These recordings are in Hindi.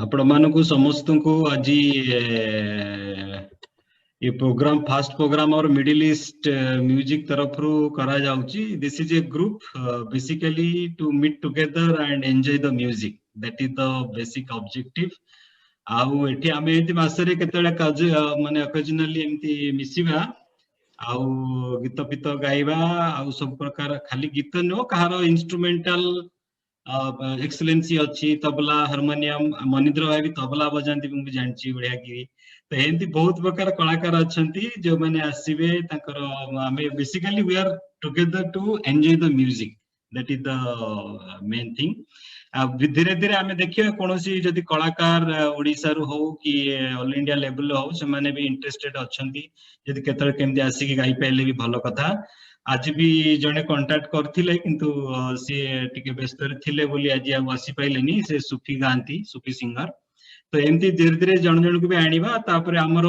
आपण मानकु समस्त को आज ये प्रोग्राम फास्ट प्रोग्राम और मिडिल ईस्ट म्यूजिक तरफ रू करा जाउची. This is a group basically to meet together and enjoy the music. That is the basic objective. आउ एठी आमे एति मासरे केतळे काज माने ओकेजनली एमती मिसिबा आउ गीत पित गाइबा आउ सब प्रकार खाली गीत नो कहारो इंस्ट्रूमेंटल एक्सीलेंसी अच्छी तबला हारमोनियम मनिंद्र भाई भी तबला बजाती मुझे जानची बढ़िया की. तो एमती बहुत प्रकार कलाकार अच्छी जो मैंने आसबे आमे basically we are together to enjoy the music. That is the main thing. धीरे धीरे आमे देखिए कौन सी जदि कलाकार ओडिशा रु हो कि ऑल इंडिया लेवल हो से माने भी इंटरेस्टेड अच्छी जदि केतरे केमती आसिक गाई पाइले भी भल कथा. आज भी जने कांटेक्ट करथिले किंतु सी टिके व्यस्त थिले बोली आज आसी पाइलेनी. से सूफी गांती सूफी सिंगर. तो एमती धीरे धीरे जन जन को भी आनिबा. तापर हमर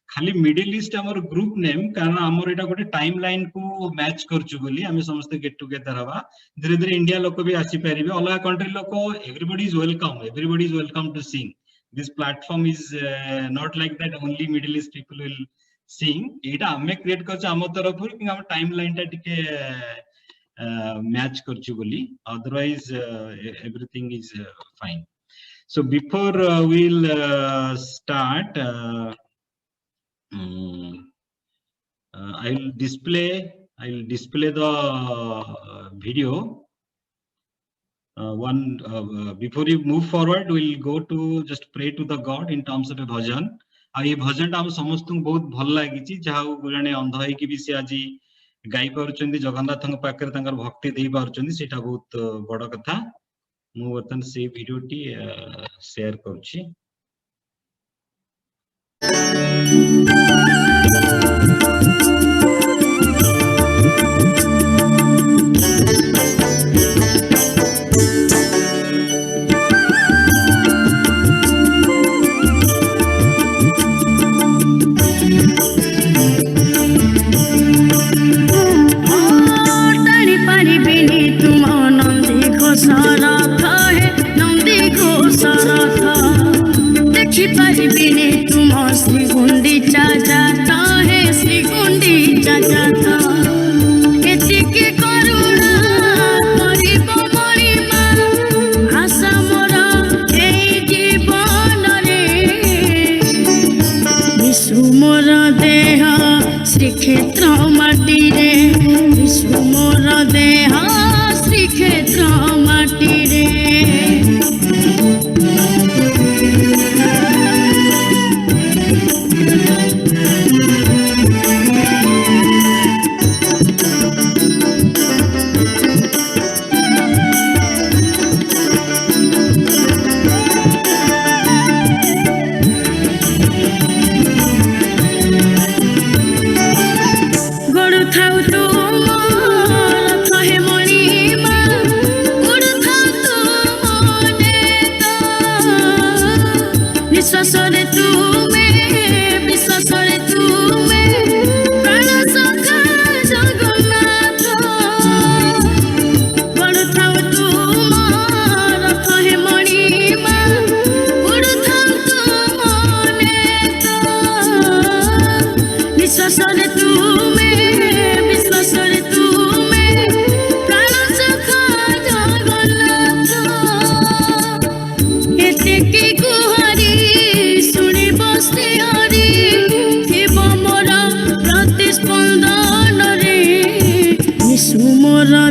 खाली मिडिल ईस्ट हमर ग्रुप नेम कारण हमर एटा गोटे टाइम लाइन को मैच करछु बोली हमें समस्त गेट टुगेदर हवा. धीरे धीरे इंडिया लोक भी आसी परिबे. अलग कंट्री लोक everybody is welcome to sing. This platform is not like that only middle east people will sing. एटा हमें क्रिएट करछ हम तरफ कि हम टाइम लाइन टा टिके मैच करछु बोली. Otherwise everything is fine. So before we'll start, I'll display the video. Before you move forward, we'll go to just pray to the God in terms of a bhajan. ये भजन टा हम समस्त बहुत भल लगी. जहाँ जड़े अंध होगी भी सी आज गाई पार्टी जगन्नाथ पाखे भक्ति दे पार्टी सेटा बहुत बड़ कथा. मु बर्तन से वीडियो टी शेयर करूची. श्रीक्षेत्र माटी रे विश्व मोर देह श्रीक्षेत्र माटी रे.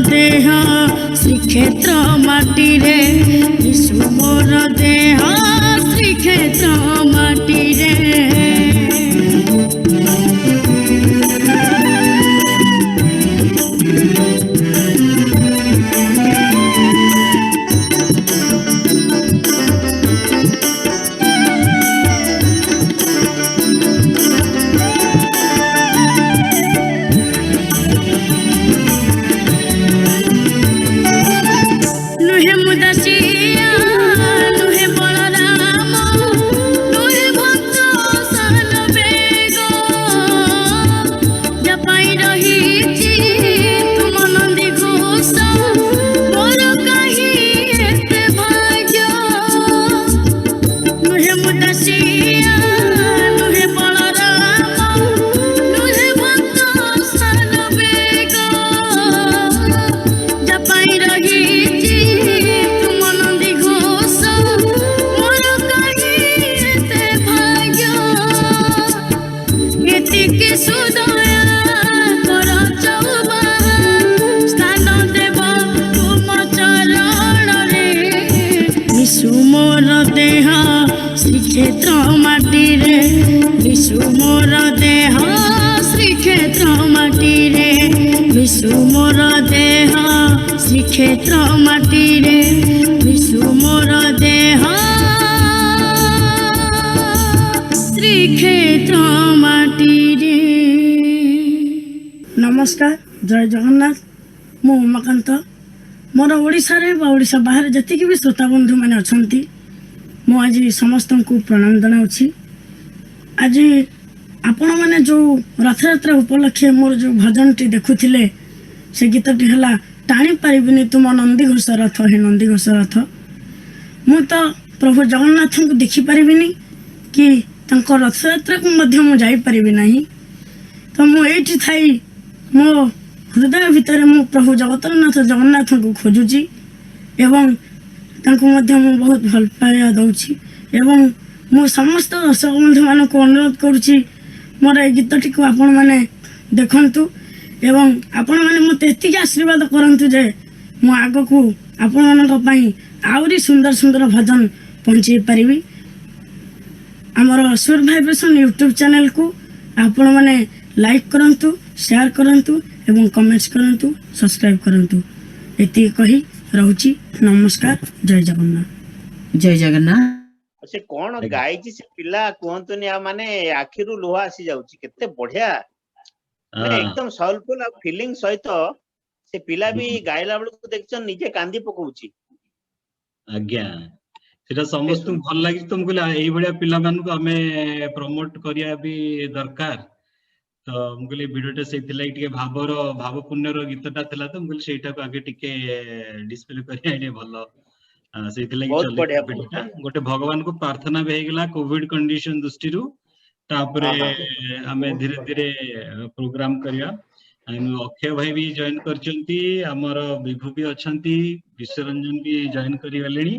देह श्रीक्षेत्र माटी रे विश्व मोर देह श्रीक्षेत्र माटी रे. ଶ୍ରୀକ୍ଷେତ୍ର ମାଟିରେ ବିଶୁ ମୋର ଦେହ ଶ୍ରୀକ୍ଷେତ୍ର ମାଟିରେ ବିଶୁ ମୋର ଦେହ ଶ୍ରୀକ୍ଷେତ୍ର ମାଟିରେ ବିଶୁ ମୋର ଦେହ ଶ୍ରୀକ୍ଷେତ୍ର ମାଟିରେ। ନମସ୍କାର, ଜୟ ଜଗନ୍ନାଥ। ମୁଁ ଉମାକାନ୍ତ। ମୋର ଓଡ଼ିଶାରେ ବା ଓଡ଼ିଶା ବାହାରେ ଯେତିକି ବି ଶ୍ରୋତା ବନ୍ଧୁମାନେ ଅଛନ୍ତି, ମୁଁ ଆଜି ସମସ୍ତଙ୍କୁ ପ୍ରଣାମ ଜଣାଉଛି। ଆଜି ଆପଣମାନେ ଯେଉଁ ରଥଯାତ୍ରା ଉପଲକ୍ଷେ ମୋର ଯେଉଁ ଭଜନଟି ଦେଖୁଥିଲେ, ସେ ଗୀତଟି ହେଲା ଟାଣି ପାରିବିନି ତୁମ ନନ୍ଦିଘୋଷ ରଥ, ହେ ନନ୍ଦିଘୋଷ ରଥ। ମୁଁ ତ ପ୍ରଭୁ ଜଗନ୍ନାଥଙ୍କୁ ଦେଖିପାରିବିନି କି ତାଙ୍କ ରଥଯାତ୍ରାକୁ ମଧ୍ୟ ମୁଁ ଯାଇପାରିବି ନାହିଁ। ତ ମୁଁ ଏଇଠି ଥାଇ ମୋ ହୃଦୟ ଭିତରେ ମୁଁ ପ୍ରଭୁ ଜଗତରନାଥ ଜଗନ୍ନାଥଙ୍କୁ ଖୋଜୁଛି ଏବଂ ତାଙ୍କୁ ମଧ୍ୟ ମୁଁ ବହୁତ ଭଲ ପାଇବା ଦେଉଛି। ଏବଂ ମୁଁ ସମସ୍ତ ଦର୍ଶକ ବନ୍ଧୁମାନଙ୍କୁ ଅନୁରୋଧ କରୁଛି, ମୋର ଏ ଗୀତଟିକୁ ଆପଣମାନେ ଦେଖନ୍ତୁ ଏବଂ ଆପଣମାନେ ମୋତେ ଏତିକି ଆଶୀର୍ବାଦ କରନ୍ତୁ ଯେ ମୁଁ ଆଗକୁ ଆପଣମାନଙ୍କ ପାଇଁ ଆହୁରି ସୁନ୍ଦର ସୁନ୍ଦର ଭଜନ ପହଞ୍ଚେଇ ପାରିବି। ଆମର ସୁର ଭାଇବ୍ରେସନ୍ ୟୁଟ୍ୟୁବ୍ ଚ୍ୟାନେଲକୁ ଆପଣମାନେ ଲାଇକ୍ କରନ୍ତୁ, ସେୟାର କରନ୍ତୁ ଏବଂ କମେଣ୍ଟସ୍ କରନ୍ତୁ, ସବସ୍କ୍ରାଇବ୍ କରନ୍ତୁ। ଏତିକି କହି ରହୁଛି। ନମସ୍କାର, ଜୟ ଜଗନ୍ନାଥ। ଜୟ ଜଗନ୍ନାଥ। ସେ କଣ ଗାଇଛି ସେ ପିଲା କୁହନ୍ତୁନି, ଆଉ ମାନେ ଆଖିରୁ ଲୁହ ଆସି ଯାଉଛି। କେତେ ବଢିଆ, ମାନେ ଏକଦମ ସଲଫୁଲ ଆଉ ଫିଲିଂ ସହିତ ସେ ପିଲା ବି ଗାଇଲା ବେଳକୁ ଦେଖିଛ ନିଜେ କାନ୍ଦି ପକଉଛି। ଆଜ୍ଞା, ସେଟା ସମସ୍ତଙ୍କୁ ଭଲ ଲାଗିଛି। ତ ମୁଁ କହିଲି ଏଇଭଳିଆ ପିଲାମାନଙ୍କୁ ଆମେ ପ୍ରମୋଟ କରିବା ବି ଦରକାର। ତ ମୁଁ କହିଲି ଭିଡିଓଟା ସେଇଥିଲାଗି ଟିକେ ଭାବପୂର୍ଣ୍ଣର ଗୀତଟା ଥିଲା, ତ ମୁଁ କହିଲି ସେଇଟାକୁ ଆଗେ ଟିକେ ଡିସପ୍ଲେ କରିବା ଟିକେ ଭଲ, ସେଇଥିଲାଗି ଚଲେଇଛି ଭିଡିଓଟା। ଗୋଟେ ଭଗବାନଙ୍କୁ ପ୍ରାର୍ଥନା ବି ହେଇଗଲା କୋଭିଡ କଣ୍ଡିସନ ଦୃଷ୍ଟିରୁ। ତାପରେ ଆମେ ଧୀରେ ଧୀରେ ପ୍ରୋଗ୍ରାମ କରିବା। ଅକ୍ଷୟ ଭାଇ ବି ଜଏନ କରିଛନ୍ତି, ଆମର ବିଭୁ ବି ଅଛନ୍ତି, ବିଶ୍ୱରଞ୍ଜନ ବି ଜଏନ କରିଗଲେଣି।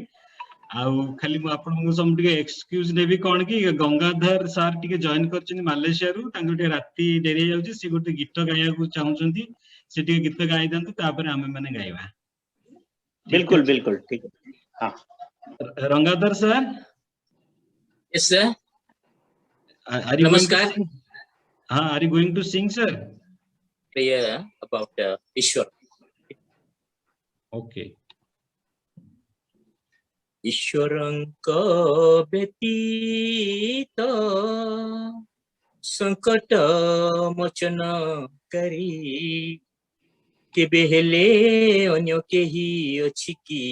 ଆଉ ଖାଲି ମୁଁ ଆପଣଙ୍କୁ ସବୁ ଟିକେ ଏକ୍ସକ୍ୟୁଜ ନେବି, କଣ କି ଗଙ୍ଗାଧର ସାର୍ ଟିକେ ଜଏନ କରିଛନ୍ତି ମାଲେସିଆରୁ, ତାଙ୍କୁ ଟିକେ ରାତି ଡେରି ହେଇଯାଉଛି। ସେ ଗୋଟେ ଗୀତ ଗାଇବାକୁ ଚାହୁଁଛନ୍ତି, ସେ ଟିକେ ଗୀତ ଗାଇ ଦିଅନ୍ତୁ, ତାପରେ ଆମେ ମାନେ ଗାଇବା। बिल्कुल बिल्कुल ठीक है। हाँ, Rangadhar sir. Yes, sir. Are you going to Namaskar. sing? Are you going to sing, sir? Prayer about Ishwar. Okay. ईश्वरଙ୍କ ବ୍ୟତୀତ ସଂକଟ ମୋଚନ କରି କେବେ ହେଲେ ଅନ୍ୟ କେହି ଅଛି କି?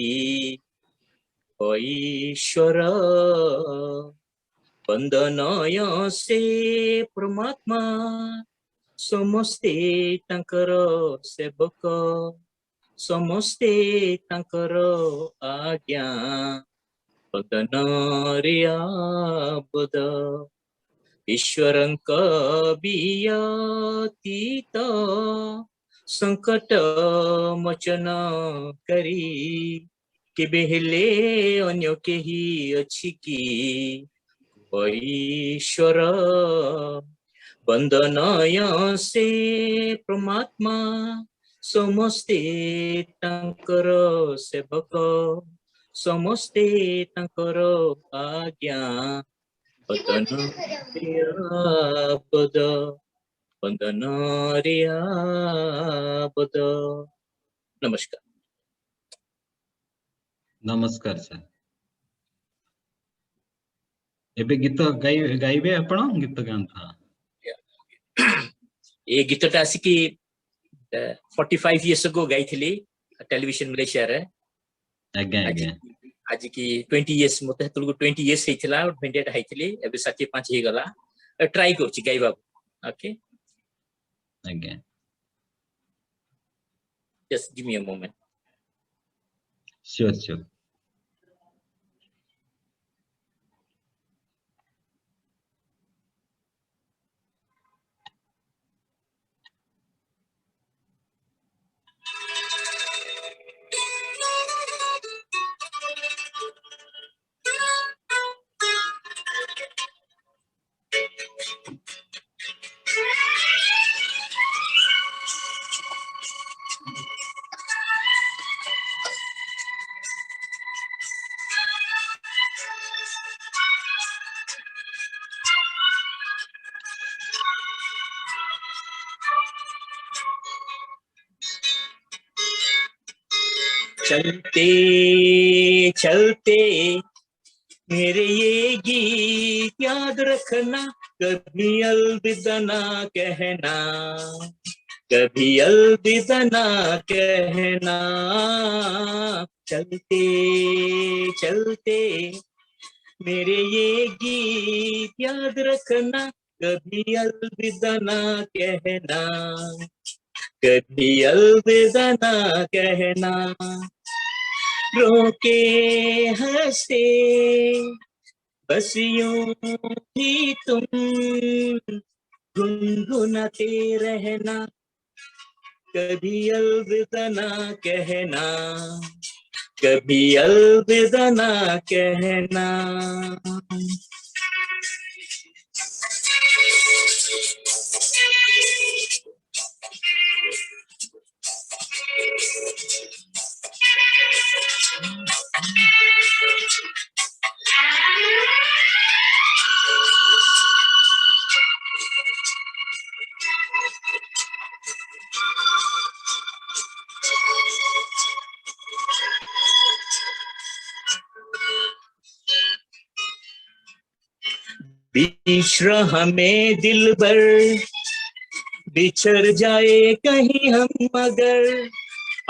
ଓ ଈଶ୍ୱର ବନ୍ଦନୟ ସେ ପରମାତ୍ମା, ସମସ୍ତେ ତାଙ୍କର ସେବକ, ସମସ୍ତେ ତାଙ୍କର ଆଜ୍ଞା ବଦନରେ ଆବଦ। ଈଶ୍ୱରଙ୍କ ବ୍ୟତୀତ ସଂକଟ ମୋଚନ କରି କେବେ ହେଲେ ଅନ୍ୟ କେହି ଅଛି କି? ଓ ଈଶ୍ୱର ବନ୍ଦନୟ ସେ ପରମାତ୍ମା, ସମସ୍ତେ ତାଙ୍କର ସେବକ, ସମସ୍ତେ ତାଙ୍କର ଆଜ୍ଞା ବନ୍ଦନରେ ଆବଦ, ବନ୍ଦନରେ ଆବଦ। ନମସ୍କାର। ନମସ୍କାର ସାର୍। ଏବେ ଗୀତ ଗାଇବେ ଆପଣ? ଗୀତ ଗାଆନ୍ତୁ। ଏ ଗୀତଟା ଆସିକି 45 years ago ଗାଇଥିଲି ଟେଲିଭିଜନ ମଲେସିଆରେ। ଆଜ୍ଞା ଆଜ୍ଞା। ଆଜି କି 20 years, ମତେ ସେତେବେଳକୁ 20 years ହେଇଥିଲା, 28 ହେଇଥିଲି, ଏବେ 65 ହେଇଗଲା। ଟ୍ରାଇ କରୁଛି ଗାଇବାକୁ। ଓକେ, ଆଜ୍ଞା। just give me a moment. Sure, sure. चलते चलते मेरे ये गीत याद रखना, कभी अलविदा ना कहना, कभी अलविदा ना कहना। चलते चलते मेरे ये गीत याद रखना, कभी अलविदा ना कहना, कभी अलविदा ना कहना। रोके हंसते बस यूं ही तुम गुनगुनाते रहना, कभी अलविदा ना कहना, कभी अलविदा ना कहना। बिछड़ा हमें दिल भर, बिछड़ जाए कहीं हम मगर,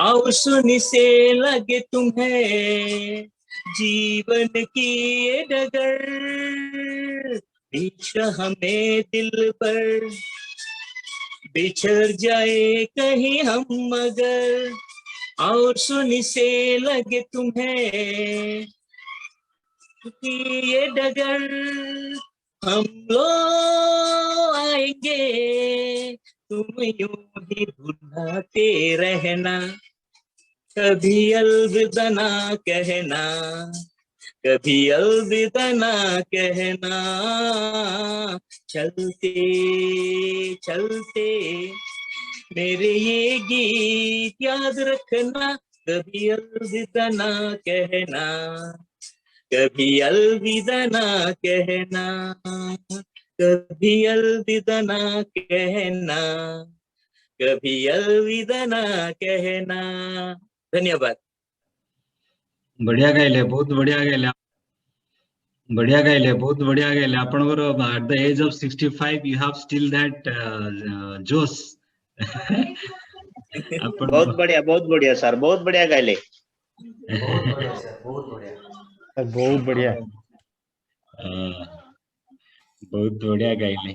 आओ सुन से लगे तुम्हें जीवन की ये डगर। बिछड़ा हमें दिल पर, बिछड़ जाए कहीं हम मगर, आओ सुन से लगे तुम्हें ये डगर। हम लोग आएंगे तुम यूं ही भुलाते रहना, कभी अलविदा ना कहना, कभी अलविदा ना कहना। चलते चलते मेरे ये गीत याद रखना, कभी अलविदा ना कहना, कभी अलविदा ना कहना, कभी अलविदा ना कहना, कभी अलविदा ना कहना। धन्यवाद। बढ़िया गाइले, बहुत बढ़िया गाइले, बढ़िया गाइले, बहुत बढ़िया गाइले। आपनकर at the age of 65 you have still that जोश। अपन बहुत बढ़िया सर, बहुत बढ़िया गाइले। बहुत बढ़िया सर, बहुत बढ़िया, बहुत बढ़िया, बहुत बढ़िया गाइले।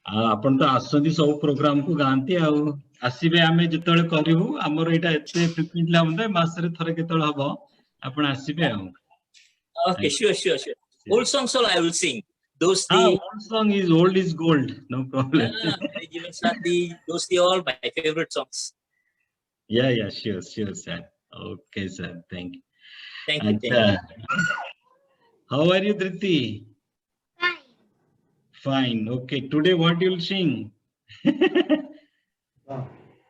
आपण तो आसंती सब प्रोग्राम को गांती आउ आसीबे, आमे जतले करिवु हमर एटा एते फ्रिक्वेंटली हमदे मासरे थरे केतल हबो, आपण आसीबे आउ। Okay, sure. Old songs all I will sing. Dosti. Old song is old is gold, no problem. Jivan Sati, Dosti, all my favorite songs. Yeah, sure, sir. Okay, sir. Thank you. Thank you. How are you, Dhriti? Fine. Okay. Today, what you'll sing?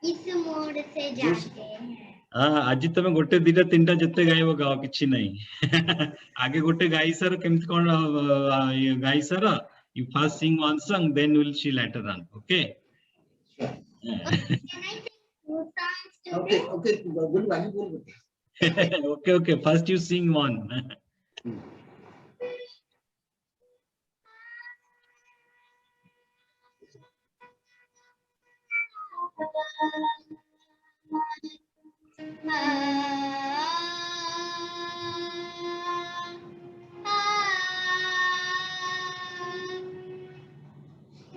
इस मोड़ से जाते हैं। आज तुम गोटे दीटा तीनटा जते गाइब गाओ, किछि नहीं। आगे गोटे गाई सर केमति कोन गाई sir, you first sing one song, then we'll see later on. Okay? Okay. First you sing one.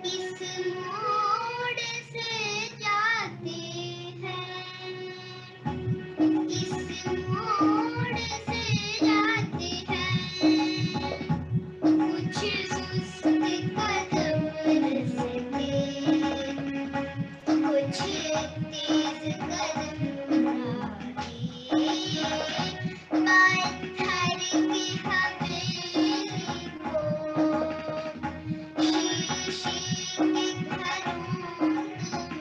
इस मोड़ से जाते हैं, इस मोड़ से जाते हैं, कुछ सुस्त कदम रसते, कुछ तेज कदम उड़ाते, पत्थर की हवेली को शीशे के घरों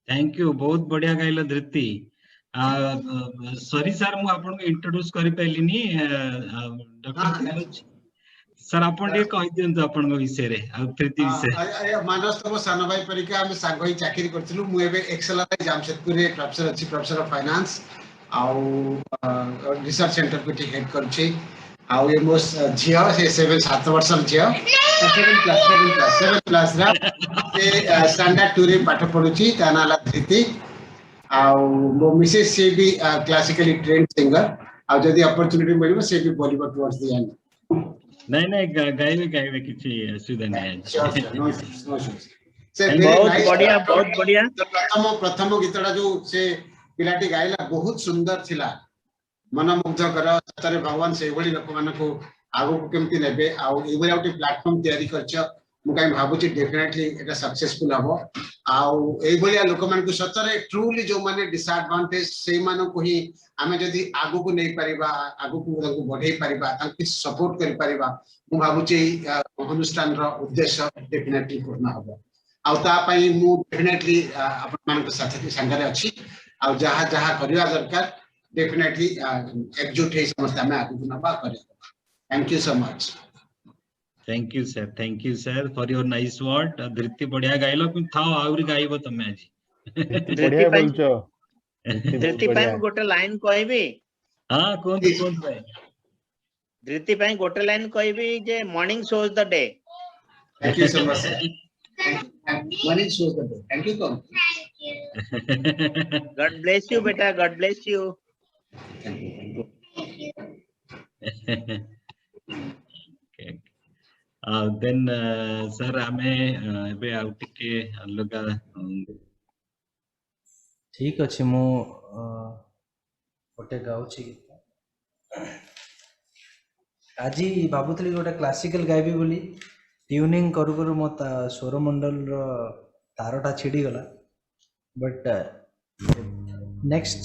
थैंक यू बहुत बढ़िया गाइल धृति सॉरी सर मु आपन इंट्रोड्यूस करि पैलिनी डॉक्टर मनोज सर आपन टे कहि दियंतु आपन विषय रे धृति विषय मानस तम सान भाई परिका हम सांग होई चाकरी करथिलु मु एबे एक्सेल जामशेदपुर रे प्रोफेसर ऑफ फाइनेंस आउ रिसर्च सेंटर को हेड करछि आउ ए मोस झियो से 7 वर्ष झियो 7 प्लस रा से स्टैंडर्ड 2 रे पाठ पढुछि तानाला धृति आउ मो मिसेस से भी क्लासिकली ट्रेन्ड सिंगर आउ जदी अपॉर्चुनिटी मिलिबो से भी बॉलीवुड टुवर्ड्स द एंड नहीं गाइबे किछि असुविधा नहीं से बहुत बढ़िया प्रथम गीतडा जो से पिलाटी गाइला बहुत सुंदर थिला मनमुग्ध कर सतरे भगवान से भली लोक मान को आगो को केमती नेबे आउ ए भली आउटे प्लेटफॉर्म तयारी करछ मु काई भाबुची डेफिनेटली एटा सक्सेसफुल हबो आउ ए भली लोक मान को सतरे ट्रूली जो माने डिसएडवांटेज से मान को ही आमे जदी आगो को नै परिबा आगो को उनको बढ़ाई परिबा ताकि सपोर्ट करि परिबा मु भाबुची अनुष्ठान रो उद्देश्य डेफिनेटली पूर्ण हबो आउ ता पई मु डेफिनेटली आपन मान को साथी संगरे अछि आउ जहा जहा करिया दरकार डेफिनेटली एकजुट है समस्त हमें आगु नबा करे thank you so much thank you sir for your nice word Dhriti बढ़िया गाइलो कि थाओ आउरी गाइबो तमे आज बढ़िया बोलछो धृति पाई गोटे लाइन कहबी हां कोन भाई धृति पाई गोटे लाइन कहबी जे morning shows the day thank you so much morning shows the day thank you कम गॉड ब्लेस यू बेटा god bless you then sir हमें एबे आउट के अलगा ठीक अछि मु गोटे गाउछि आजी भाबुतली गोटे क्लासिकल गाइबी बोली ट्यूनिंग करू करू मो स्वर मंडल रो तारटा छिड़ी गला बट नेक्स्ट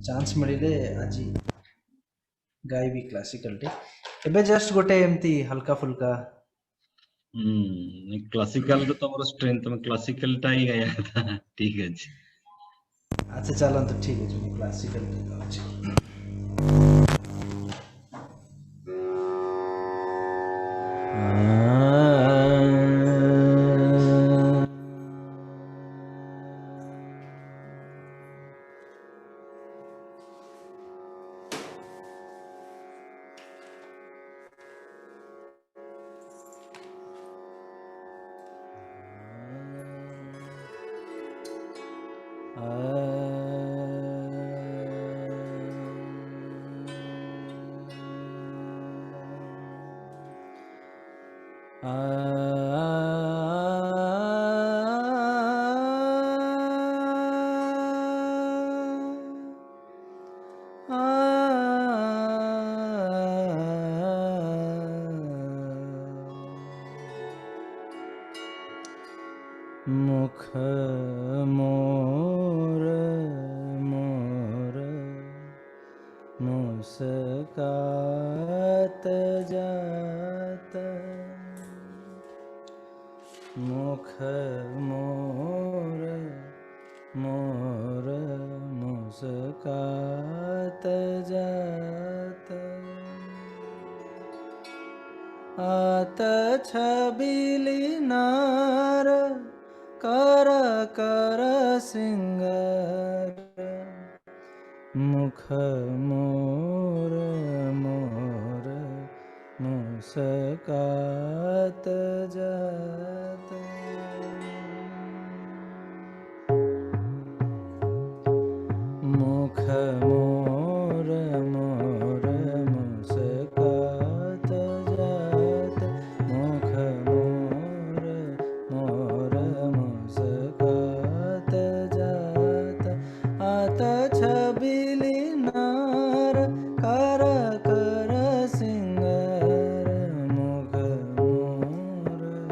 चांस मिलिले आजी गाइबी क्लासिकल टे एबे जस्ट गोटे एमती हल्का फुल्का क्लासिकल तो तमरो स्ट्रेंथ में क्लासिकल टा ही गया था ठीक है जी अच्छा चलन तो ठीक है जी क्लासिकल टे गाउछि मुख मोर मोर मुस्कात जात मुख मोर मोर मुस्कात जात आत छबिली नार कर कर सिंगर मुख मोर मोर मुस्कात जात मुख मोर मोर मुस्कात जात मुख मोर मोर मुस्कात जात आत छबिली नार कर कर सिंगर मुख मोर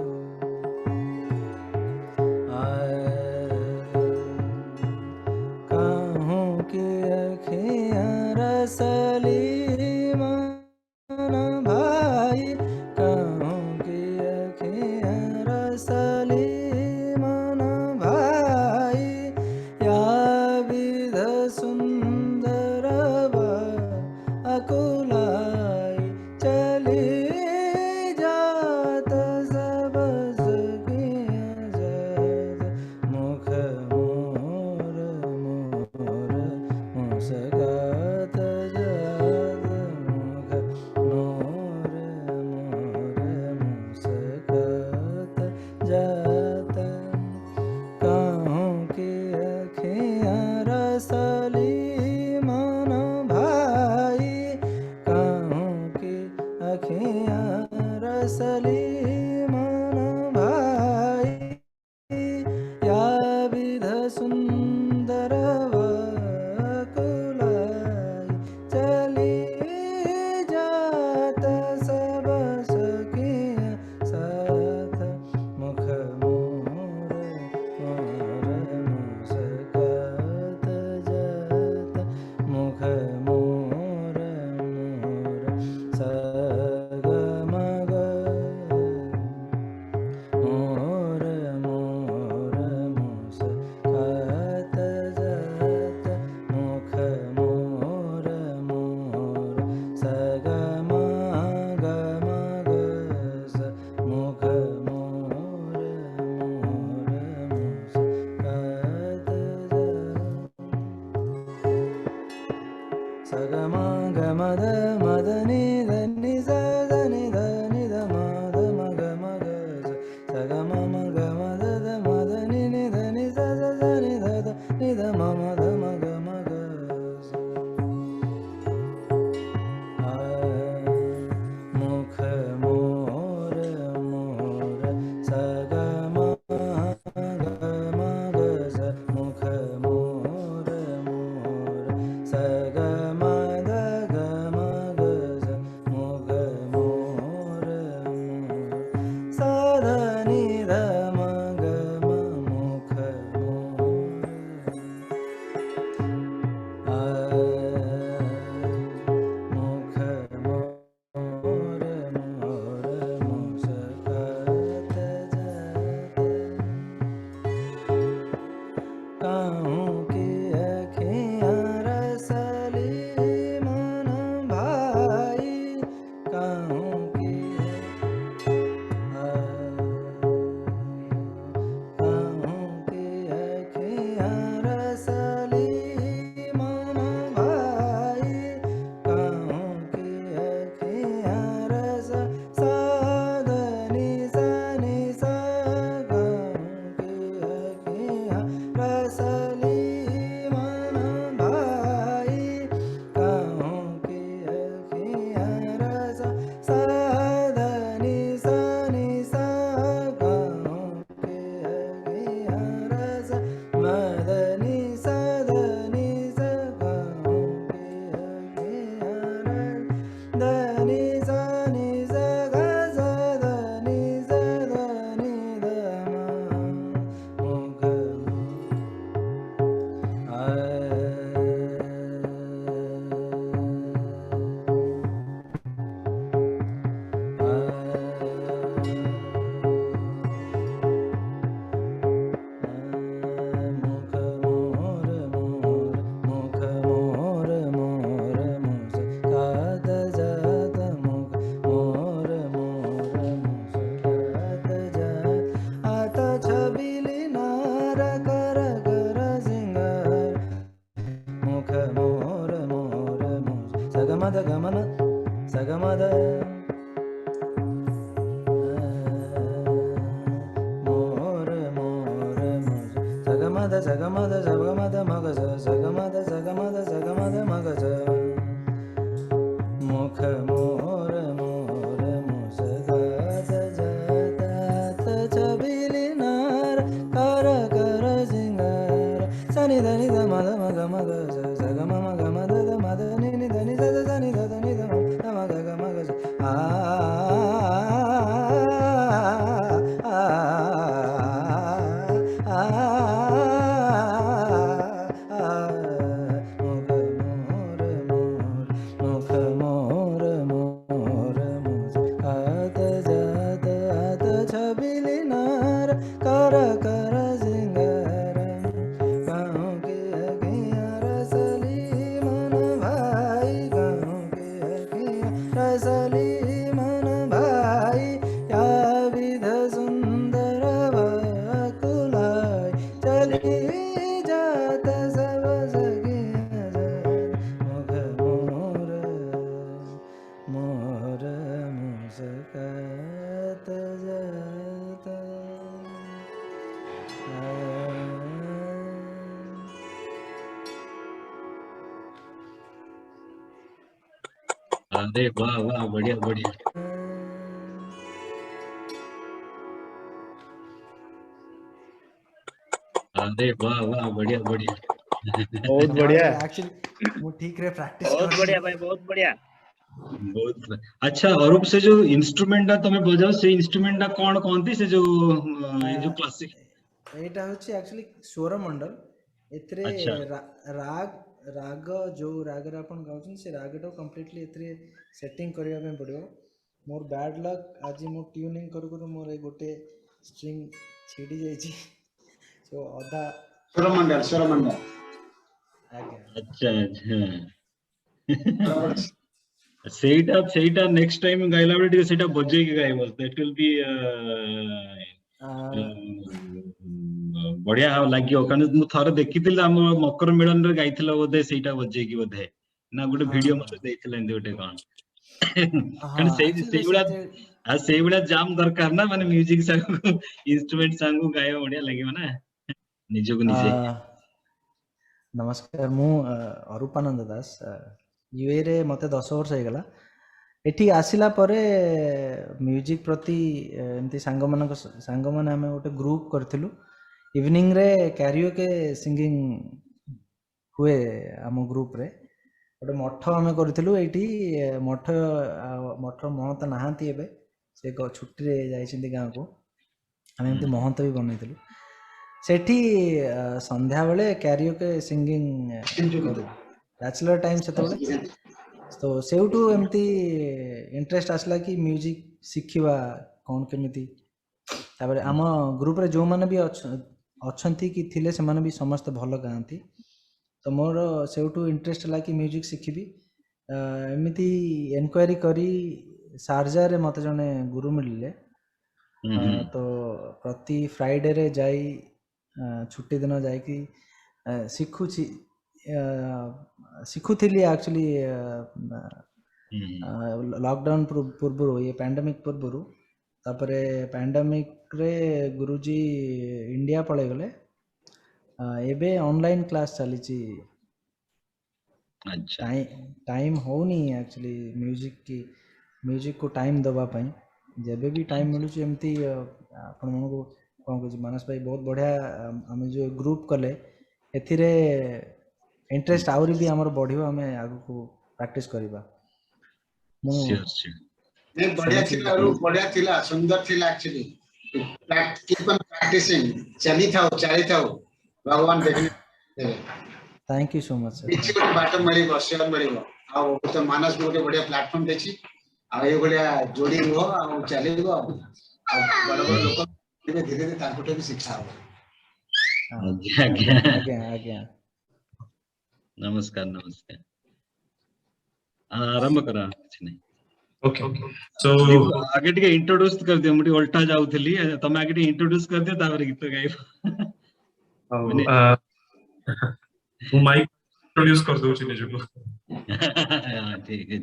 Sagamada Sagamada Sagamada Magaza Sagamada Sagamada Sagamada Magaza Mukha Mor Mor Musagata Jata Tachabilinar Kara Kara Singar Sani Dani Damada Maga Maga Sagama Maga Mada Mada Nini Dani Dada Dani Dada Nida Maga Maga अरे वाह वाह बढ़िया बढ़िया अरे वाह वाह बढ़िया बढ़िया बहुत बढ़िया एक्चुअली वो ठीक रे प्रैक्टिस बहुत बढ़िया भाई बहुत बढ़िया बहुत अच्छा अरूप से जो इंस्ट्रूमेंट तमे बजाओ से इंस्ट्रूमेंट कौन कहती से जो जो क्लासिक एटा होची एक्चुअली स्वर मंडल एथरे अच्छा। राग राग जो राग रे अपन गाउछन से राग तो कंप्लीटली एथरे सेटिंग करिया पे पड़ियो मोर बैड लक आज मो ट्यूनिंग करू करू मोर ए गोटे स्ट्रिंग छिड़ी जाईची सो अधा स्वरमंडल आगे अच्छा अच्छा ସେଇଟା ନେକ୍ସଟ ଟାଇମ ଗାଇଲା ବେଳେ ଟିକେ ସେଇଟା ବଜେଇକି ଗାଇବ that will be ବଢିଆ ଲାଗିବ କାରଣ ମୁଁ ଥରେ ଦେଖିଥିଲି ଆମ ମକର ମିଳନରେ ଗାଇଥିଲା ବୋଧେ ସେଇଟା ବଜେଇକି ବୋଧେ ନା ଗୋଟେ ଭିଡିଓ ମତେ ଦେଇଥିଲା ଏମିତି ଗୋଟେ କଣ କାରଣ ସେଇଭଳିଆ ଜାମ ଦରକାର ନା ମାନେ ମ୍ୟୁଜିକ ସାଙ୍ଗକୁ ଇନଷ୍ଟ୍ରୁମେଣ୍ଟ ସାଙ୍ଗକୁ ଗାଇବା ବଢିଆ ଲାଗିବ ନା ନିଜକୁ ନିଜେ नमस्कार मु अरूपानंद दास यूए रे मते 10 वर्ष हो गला एठी आसिला परे म्यूजिक प्रति एमती सांग माने हमें गोटे ग्रुप करथिलु इवनिंग रे कैरियोके सिंगिंग हुए आम ग्रुप रे गोटे मठ हमें करथिलु एठी मठ महंत नाहांती एबे से छुट्टी रे जाइछिंदी गांव को हमें एमती महंत भी बनैथिलु सेठी संध्या बेले कैरियोके सिंगिंग करू बैचलर टाइम से तो सेउटू एमती इंटरेस्ट आसला कि म्यूजिक शिखिबा कौन केमिति ताबरे आम ग्रुप रे जो माने भी अछंती कि थिले से माने भी समस्त भलो गांती तो मोर सेउटू इंटरेस्ट ला कि म्यूजिक शिखिबी एमिति एनक्वायरी करी सारजा रे मते जने गुरु मिलले तो प्रति फ्राइडे रे जाई छुट्टी दिन जाइकी शिखुली एक्चुअली लॉकडाउन पूर्व ये पैंडेमिक पूर्व तापरे पैंडेमिक रे गुरुजी इंडिया पळे गले एबे ऑनलाइन क्लास चली अच्छा टाइम होनी एक्चुअली म्यूजिक को टाइम दबा पाई जेबे भी टाइम मिलु एमती आपण मन को कौन कह मानस भाई बहुत बढ़िया आम जो ग्रुप कले एथिरे इंटरेस्ट आउरी भी हमर बढ़ियो हमें आगु को प्रैक्टिस करबा बढ़िया थिला सुंदर थिला एक्चुअली कीप ऑन प्रैक्टिसिंग चली थाओ भगवान देखने thank you so much sir किछि गोटे बाट मिलिबो शेयर मिलिबो आ तो मानस गोटे बढ़िया प्लेटफॉर्म देछि आ ए बढ़िया जोड़ी रहो आ चलिबो आ बड़ बड़ लोक धीरे धीरे तांकुटे भी शिक्षा हो आज्ञा नमस्कार नमस्कार आरंभ करा कुछ नहीं ओके सो आगे टिके इंट्रोड्यूस कर दियो मुटी उल्टा जाउथली तमे आगे टिके इंट्रोड्यूस कर दियो तापर गीत गाइबो मु माइक इंट्रोड्यूस कर दउ छी निजको ठीक है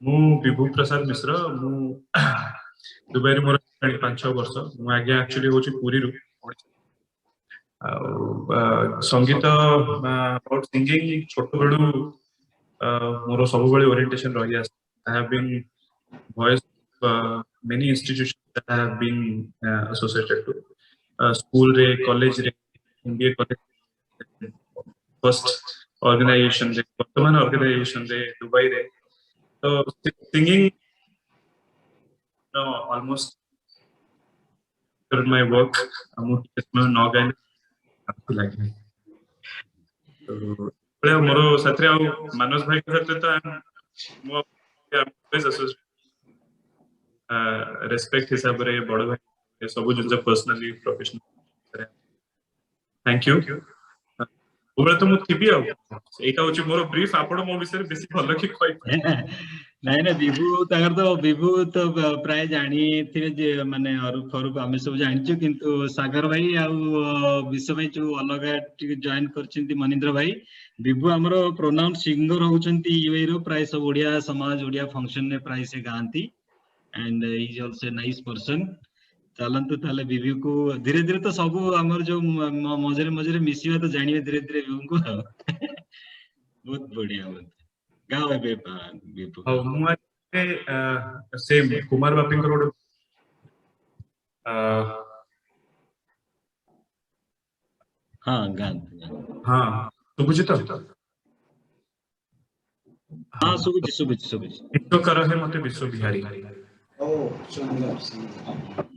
मु विभू प्रसाद मिश्र मु दुबई रे मोर 5-6 वर्ष मु आगे एक्चुअली होची पुरी रु संगीत अबाउट सिंगिंग छोट बड़ू मोर सब बड़े ओरिएंटेशन रही as I have been voice many institutions that I have been associated to school रे कॉलेज रे एमबीए कॉलेज फर्स्ट ऑर्गेनाइजेशन रे वर्तमान ऑर्गेनाइजेशन रे दुबई रे तो सिंगिंग ऑलमोस्ट माय वर्क मुझे न गाइले आपको लगे तो बड़े मोरो साथरे आ मानस भाई के साथ तो मो रेस्पेक्ट हिसाब रे बड़ भाई सब जिन पर्सनली प्रोफेशनल थैंक यू ओबरे तो मु थिबी आ एटा होची मोर ब्रीफ आपण मो विषय बेसी भलो कि कोइ ନାଇଁ ନା ବିଭୁ ତାଙ୍କର ତ ବିଭୁ ତ ପ୍ରାୟ ଜାଣିଥିବେ ଯେ ମାନେ ଅରୁପ ଆମେ ସବୁ ଜାଣିଛୁ କିନ୍ତୁ ସାଗର ଭାଇ ଆଉ ବିଶ୍ୱ ଭାଇ ଯୋଉ ଅଲଗା ଟିକେ ଜଏନ କରିଛନ୍ତି ମନିନ୍ଦ୍ର ଭାଇ ବିଭୁ ଆମର ପ୍ରୋନାଉନ ସିଙ୍ଗର ହଉଛନ୍ତି ୟୁଏ ର ପ୍ରାୟ ସବୁ ଓଡିଆ ସମାଜ ଓଡିଆ ଫଙ୍କସନ ରେ ପ୍ରାୟ ସେ ଗାଆନ୍ତି and he is also a nice person चलंतु ताले बिभु को धीरे धीरे तो सब हमर जो मजरे मजरे मिसिवा तो जानिए धीरे धीरे बिभु को बहुत बढ़िया बात गाओ बे बिभु मु सेम कुमार बापी रोड हां गान हां सुबुजी तो हां सुबुजी सुबुजी सुबुजी इतो कर है मते विश्व बिहारी ओ सुंदर सुंदर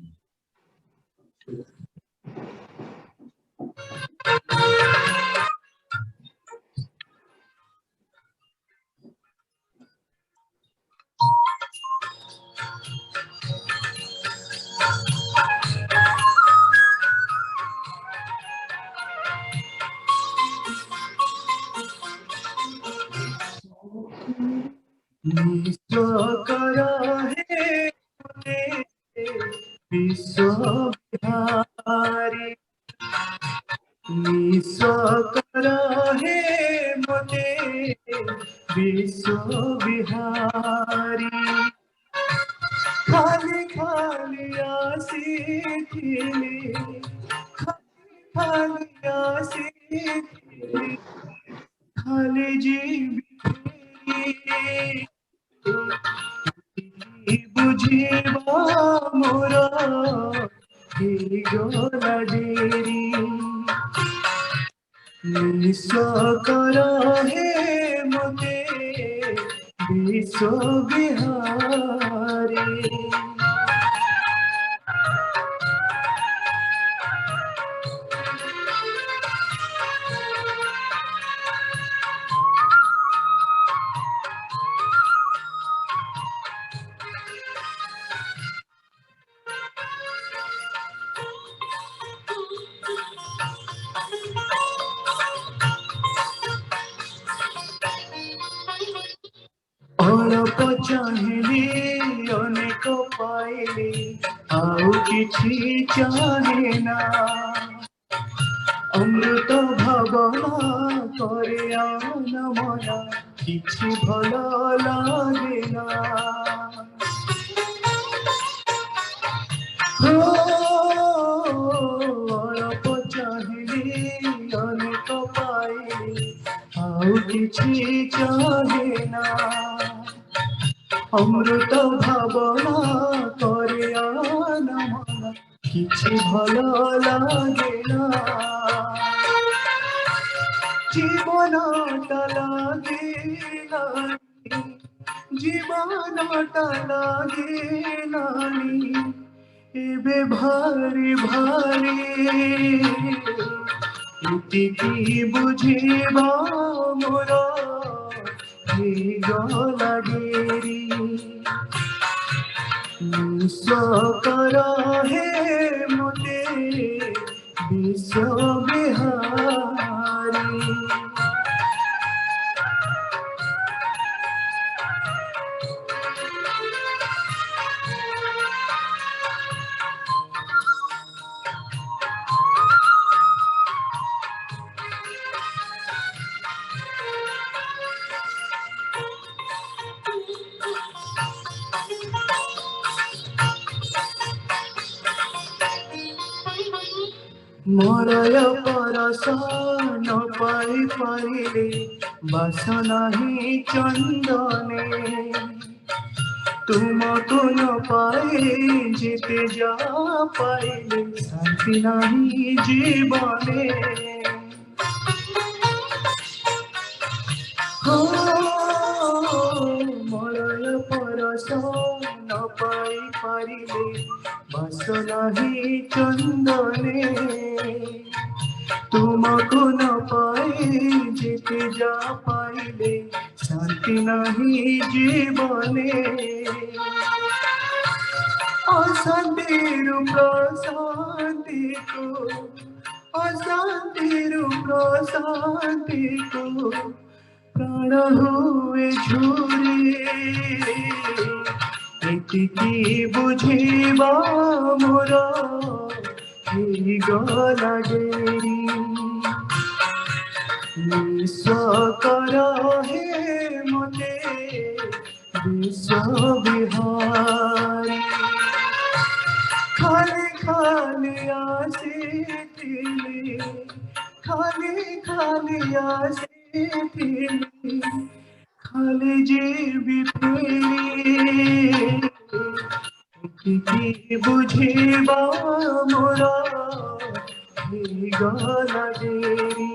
खाली खाली आसी खिली खाली आसी खिली खाली जी बुझीबा मोरा ही गोला डेरी विश्व करा है मते विश्व बिहारी अल्प चाहिली अनेक पाइली आउ किछि चाहे ना अमृत भावना करे आन मना किछि भल लागे ना अल्प चाहिली अनेक पाइली आउ किछि चाहे ना अमृत भावना करे आन मन किछि भल लागे ना जीवनटा लागे नानी जीवनटा लागे नानी एबे भारी भारी इतिकी बुझीबा मोरा गला डेरी विश्व करा है मोते विश्व बिहारी मरय परस न पाई पारिले बासना ही चंदने तुमको न पाए जीते जा पाइले शांति नहीं जीवने हो मरय परस न पाई पारिले बासना ही चंदने तुमको न पाए जीते जा पाइले शांति नहीं जीवने अशांतिर प्रशांति को अशांतिर प्रशांति को प्राण हुए झूरे एतिकी बुझिबा मोर ही गला डेरी विश्व कर हे मते विश्व विहारी खाली खाली आसीथिले खाली खाली आसीथिले खाली जीवी फेरी एतिकी बुझिबा मोर ही गला डेरी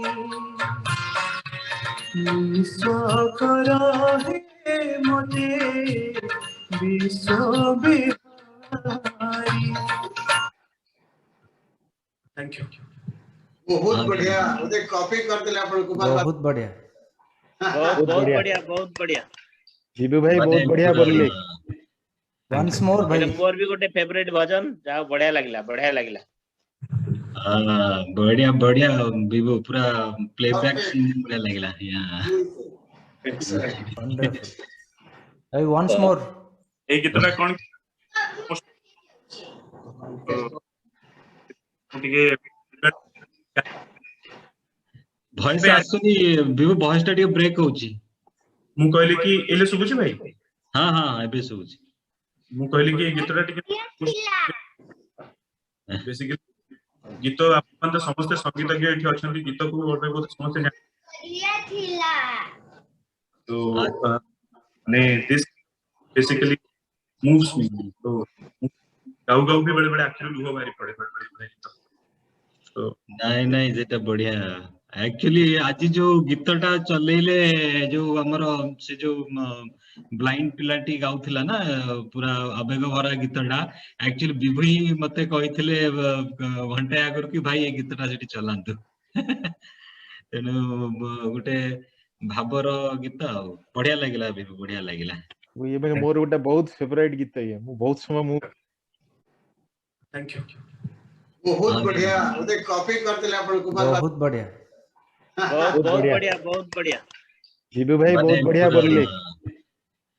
विश्व कर हे मते विश्व बिहारी थैंक यू बहुत बढ़िया मुझे कॉपी कर दिले अपन कुमार बहुत बढ़िया बहुत बहुत बढ़िया बहुत बढ़िया जीबू भाई बहुत बढ़िया बोलले वंस मोर भाई मोर भी गोटे फेवरेट भजन जा बढ़िया लागला बढ़िया बढ़िया विभु पूरा प्लेबैक सिंगिंग बढ़िया लगला वंडरफुल भाई वंस मोर এই গীতটা কোন ଟିକେ ভয়েস ଆସୁନି विभु ଭଏସ ଟା ଟିକେ ବ୍ରେକ୍ ହଉଛି ମୁଁ କହିଲି କି ଏଲେ ଶୁଭୁଛି ଭାଇ ହଁ ହଁ ଏବେ ଶୁଭୁଛି ମୁଁ କହିଲି କି এই ଗୀତଟା ଟିକେ ବେସିକଲି ଗୀତ ଆପଣ ତ ସମସ୍ତେ ସଂଗୀତଜ୍ଞ ଏଠି ଅଛନ୍ତି ଗୀତକୁ ଗୋଟେ ବହୁତ ସମସ୍ତେ तो ने दिस बेसिकली मूव्स मी तो गाऊ गाऊ भी बड़े बड़े आखिर लुह मारी पड़े बड़े तो ନାଇଁ ନାଇଁ ସେଟା ବଢିଆ एक्चुअली आज जो गीतटा चलेइले जो हमर से जो ब्लाइंड पिलाटी गाउथिला ना पूरा आवेग भरा गीतटा एक्चुअली विभु ही मते कहिथिले घंटे आगर कि भाई ए गीतटा सेठी चलांतु तेनु गुटे भाबर गीत बढ़िया लगिला विभु बढ़िया लगिला ये भाई मोर गोटे बहुत फेवरेट गीत है मु बहुत समय मु थैंक यू बहुत बढ़िया मुझे कॉपी कर दिले अपन कुमार बहुत बढ़िया बहुत बढ़िया जीबू भाई बहुत बढ़िया बोलले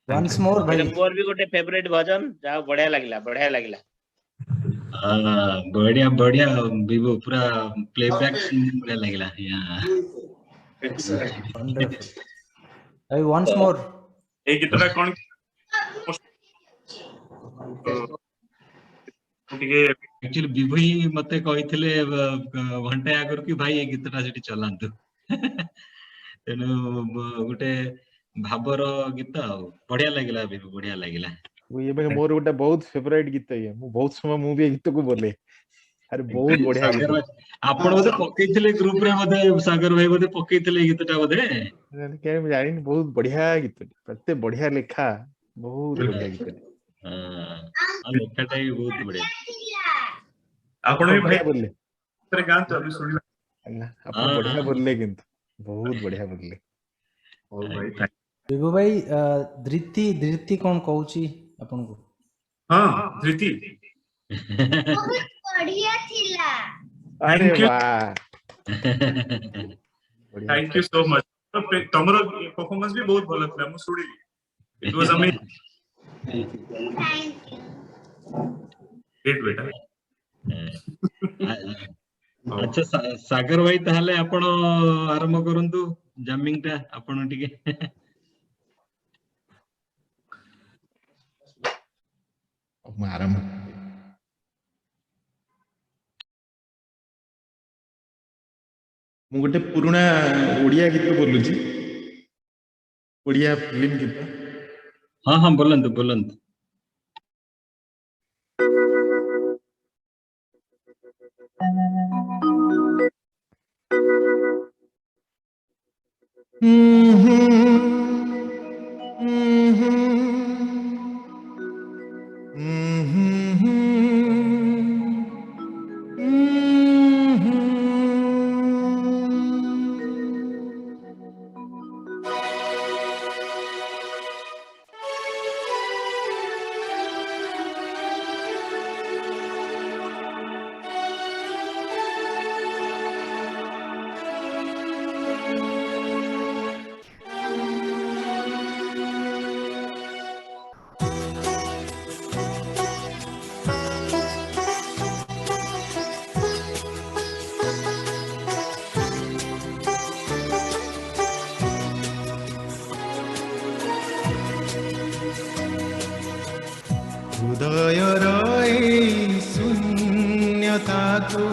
वंस मोर भाई मोर भी गोटे फेवरेट भजन जा बढ़िया लागला बढ़िया बढ़िया विभु पूरा प्लेबैक सिंगिंग बढ़िया लगिला वंडरफुल भाई वंस मोर এই গীতটা কোন ଟିକେ एक्चुअली विभु ही मते कहिथिले घंटे आगर कि भाई ए गीतटा सेठी चलांतु तेनु गुटे भाबर गीत बढ़िया लगिला विभु बढ़िया लगिला ये भाई मोर गोटे बहुत फेवरेट गीत है मु बहुत समय मु भी गीत को बोले अरे बहुत बढ़िया गीत आपण बोधे पकेइथिले ग्रुप रे बोधे सागर भाई बोधे पकेइथिले गीतटा बोधे के मैं जानि बहुत बढ़िया गीत प्रत्येक बढ़िया लेखा बहुत बढ़िया गीत हां लेखाटा भी बहुत बढ़िया ଆପଣ ବି ଭାଇ बोलले ଥରେ ଗାଆନ୍ତୁ ଆମେ ଶୁଣିବା ଆପଣ बढ़िया बोलले किंतु बहुत बढ़िया बोलले ହଉ ଭାଇ thank विभु भाई धृति धृति कौन कहूची अपन को you। ହଁ ଧୃତି बहुत बढ़िया थिला अरे Thank you. वाह थैंक यू सो मच तमरो परफॉर्मेंस भी बहुत भलो थला मु सुडी it was amazing thank you great बेटा अच्छा सागर भाई ताहले आपण आरंभ करंतु जामिंग टा आपण टिके आरंभ ମୁଁ ଗୋଟେ ପୁରୁଣା ଓଡ଼ିଆ ଗୀତ ବୋଲୁଛି, ଓଡ଼ିଆ ଫିଲ୍ମ ଗୀତ। हाँ हाँ बोलंतु बोलंतु। ହୃଦୟର ଏଇ ଶୂନ୍ୟତାକୁ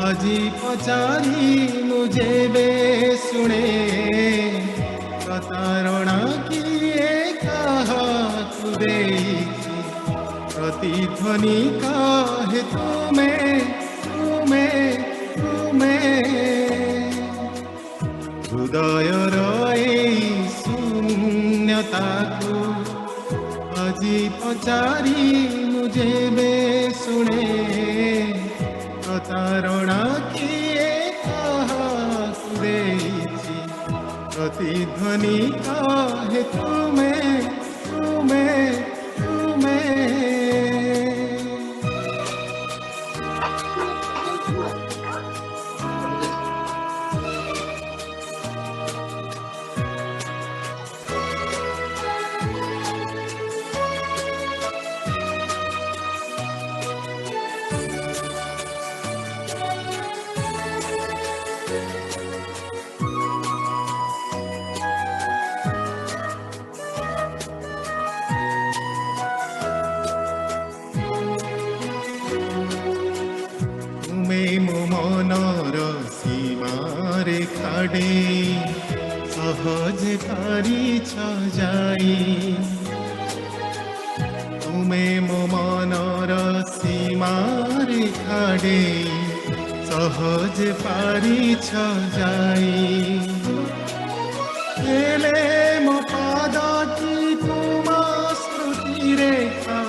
ଆଜି ପଚାରି ମୁଁ ଯେବେ ଶୁଣେ, ପ୍ରତାରଣା କିଏ କାହାକୁ ଦେଇଛି, ପ୍ରତିଧ୍ୱନି କାହେ ତୁମେ ତୁମେ ତୁମେ। ହୃଦୟର ଏଇ ଶୂନ୍ୟତାକୁ ଆଜି ପଚାରି ମୁଁ ଯେବେ ଶୁଣେ, ପ୍ରତାରଣା କିଏ କାହାକୁ ଦେଇଛି, ପ୍ରତିଧ୍ୱନି କାହେ ତୁମେ ତୁମେ ତୁମେ। সহজ পারিছ যাই, তুমে মো মনর সীমারে খাড়ে সহজ পারিছ যাই। হেলে মো পাদটি তুমা স্মৃতি রেখা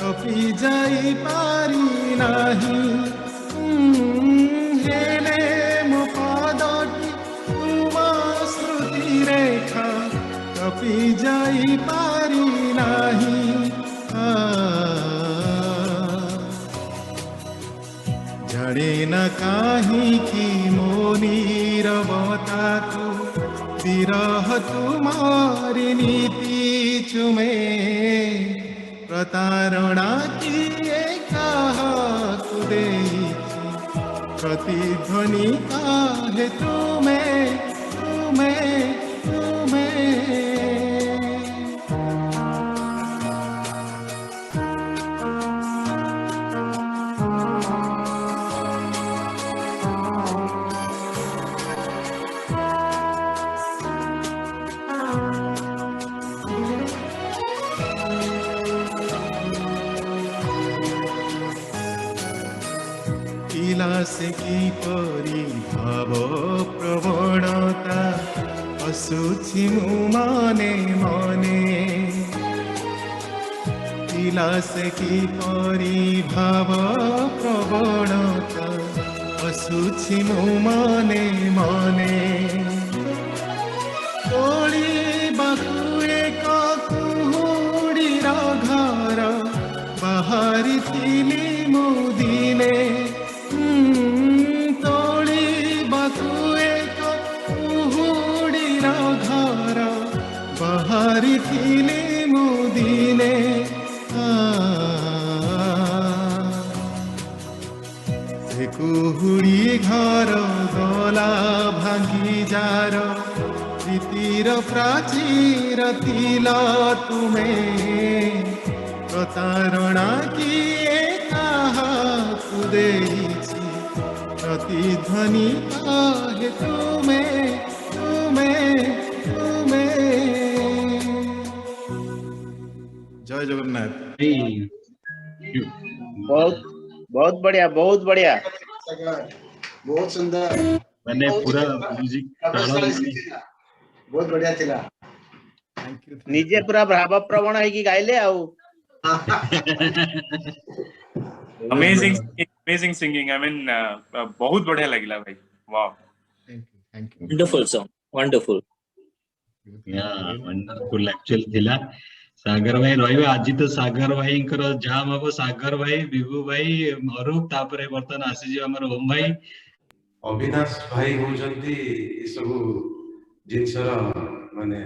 কপি যাই পারি নাহি, হেলে মো পাদটি তুমা স্মৃতি রেখা কপি যাই পারি নাহি। জানে না কাহিকি মো নীরবতাকু বিরহ তুমারি নীতি চুমে, প্রতারণা কিয়ে কাহাকু দেইছি, প্রতিধ্বনি কাহে তুমে তুমে তুমে। से किपरि भाव प्रवणता असुछि मु मने मने, पिला से किपरि भाव प्रवणता असुछि मु मने मने। तोली बाकु एक कुहुडीर घर बाहरी थिली मु दिने, बाहरी थिली मु दिने। से कुहुड़ी घर गला भांगी जार, प्रीतिर प्राचीर तिला तुमे, प्रतारणा किए काहाकु देइछि, प्रतिध्वनि आहे तुम्हें तुम्हें तुम्हें। जय जगन्नाथ। बहुत बहुत बढ़िया, बहुत बढ़िया, बहुत सुंदर। मैंने पूरा म्यूजिक बहुत बढ़िया थिला। निजे पूरा भाव प्रवण है कि गाइले आउ। Amazing singing. आई मीन बहुत बढ़िया लगिला भाई। Wow, thank you. Wonderful song, wonderful. Wonderful actually थिला। सागर भाई रहिबे आज तो सागर भाई जाम हम सागर भाई विभू भाई अरूप तापरे बर्तन आसी हमर ओम भाई अविनाश भाई होचंती ए सब जिनसर माने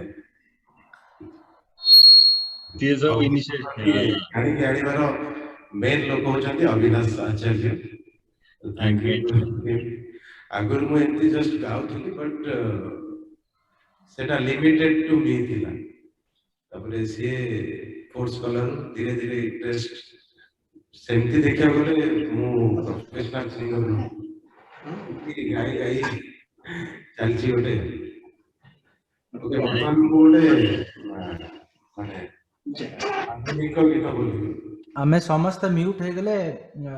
ते सब इनिशिएटिव गाड़ी गाड़ी बार मेन लोक होचंती अविनाश आचार्य। Thank you. आगर मु एंती जस्ट गाउथली बट सेटा लिमिटेड टू मी थिला। तापरे से फोर्स कलर धीरे धीरे इंटरेस्ट सेमती देखा गले मु प्रोफेशनल सिंगर गाई गाई चलची गोटे ओके वर्तमान गोटे माने आधुनिक गीत बोली आमे समस्त म्यूट हे गले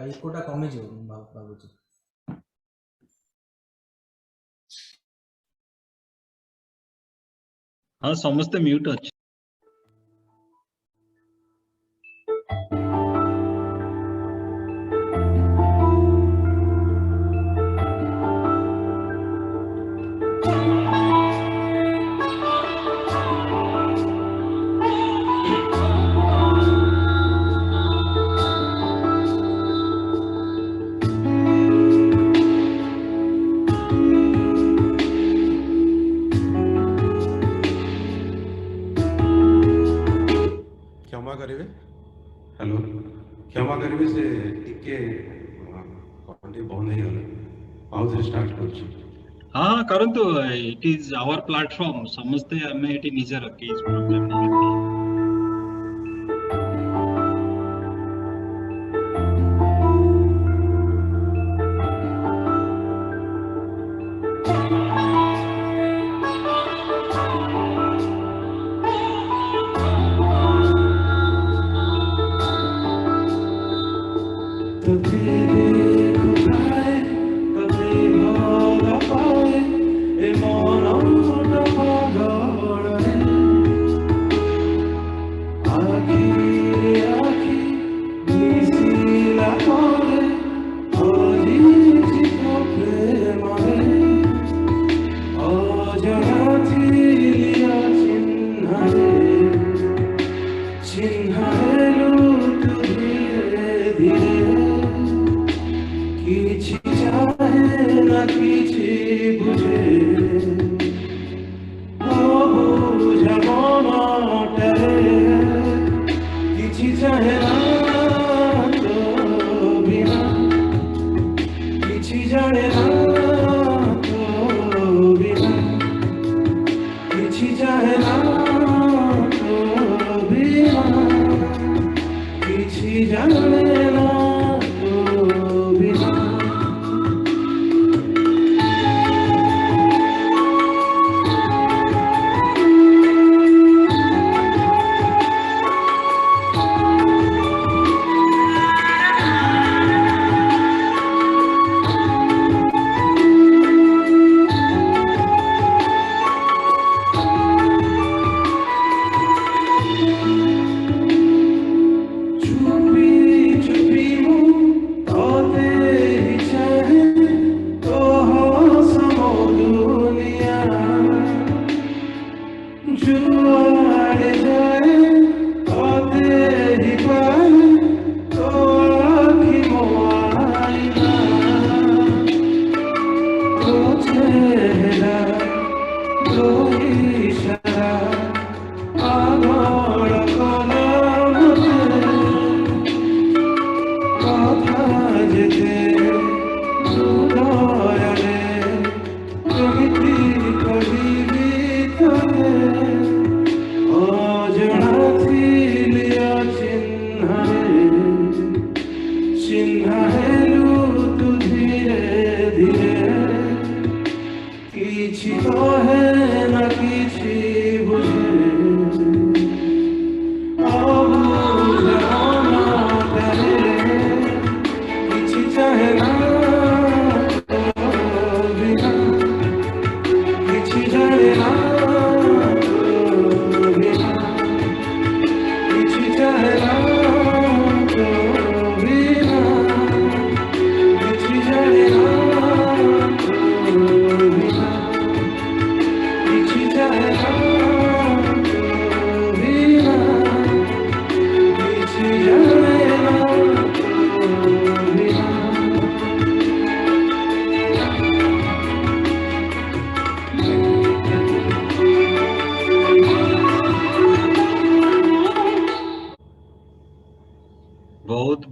इकोटा कमी जो बाबूजी। हाँ समस्त म्यूट अछि। क्षमा करेंगे। हेलो क्षमा करेंगे से टिके कॉन्टे बंद ही गले आउ से स्टार्ट कर। हाँ करंतु इट इज आवर प्लेटफॉर्म समस्ते हमें एटी निजे रखी इस प्रॉब्लम नहीं।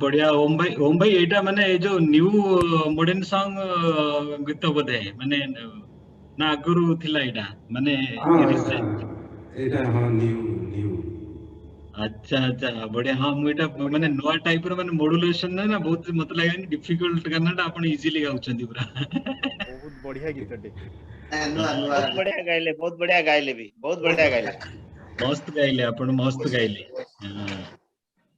बढ़िया ओम भाई एटा माने ए जो न्यू मॉडर्न सॉन्ग गीत बोधे माने ना आगुरु थिला एटा माने एटा हां न्यू अच्छा अच्छा बढ़िया हाँ मुझे माने नवा टाइप रो माने मॉड्यूलेशन ना बहुत मत लागे डिफिकल्ट गाना आपण इजीली गाउछंती पूरा बहुत बढ़िया गीतटे बहुत बढ़िया गाइले भी बहुत बढ़िया गाइले मस्त गाइले आपण मस्त गाइले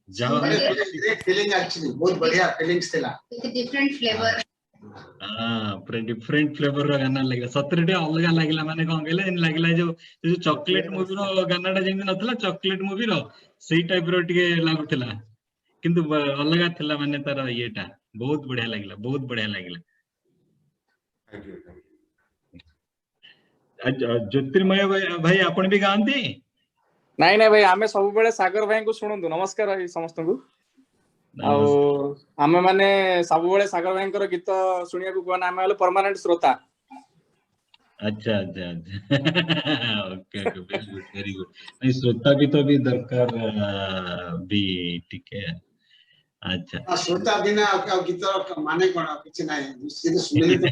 जाओ ग्रेट फीलिंग एक्चुअली बहुत बढ़िया फीलिंग्स थिला डिफरेंट फ्लेवर पूरा डिफरेंट फ्लेवर रो गाना लागला सतरेटे अलग लागला माने कोन कहले इन लागला जो चॉकलेट मूवी रो गानाटा जेंति नथला चॉकलेट मूवी रो सेही टाइप रो टिके लागुतला किंतु अलग थिला माने तार येटा बहुत बढ़िया लागला ज्योतिर्मय भाई आपण भी गांती नहीं नहीं भाई आमे सब बेले सागर भाई को सुनंदु नमस्कार भाई समस्त को आमे माने सब बेले सागर भाई को गीत सुनिया को कोन आमे वाले परमानेंट श्रोता अच्छा अच्छा अच्छा ओके वेरी गुड नहीं श्रोता भी तो भी दरकार भी ठीक है अच्छा श्रोता बिना गीत माने कोन किछ नाही सीधे सुने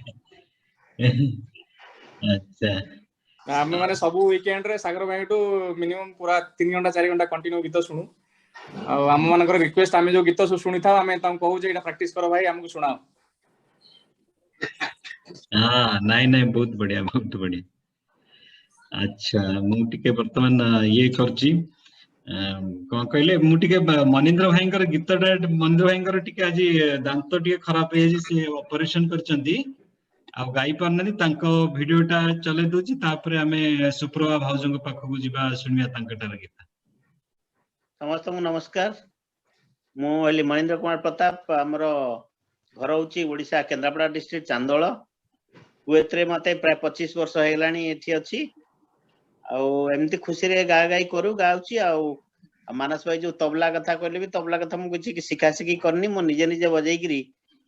अच्छा आमे माने सब वीकेंड रे सागर भाई टू मिनिमम पूरा 3 घंटा 4 घंटा कंटिन्यू गीत सुनु आ हम मानकर रिक्वेस्ट आमे जो गीत सुनी था आमे तम कहू जे एटा प्रैक्टिस करो भाई हमको सुनाओ हाँ नहीं बहुत बढ़िया अच्छा मु टिके वर्तमान ये करची कोन कहले मु टिके मनिंद्र भाईंकर गीतटा मनिंद्र भाईंकर टिके आज दांत टिके खराब हे जे से ऑपरेशन करचंती आ गाई पारनानी तांको वीडियोटा चले दोची तापरे हमें सुप्रभा भाउजंग पाखकु जिबा सुनिया तांकटार गीत समस्त को नमस्कार मु हली महेंद्र कुमार प्रताप हमर घर होची ओडिसा केंद्रापड़ा डिस्ट्रिक्ट चांदोल कुएतरे मते प्राय 25 वर्ष हेलानी एठी अछि आ एमती खुशी रे गाई करू गाउची आ मानस भाई जो तबला कथा कहले भी तबला कथा मु किछि सिखा सिखी करनी मु निजे बजाई करी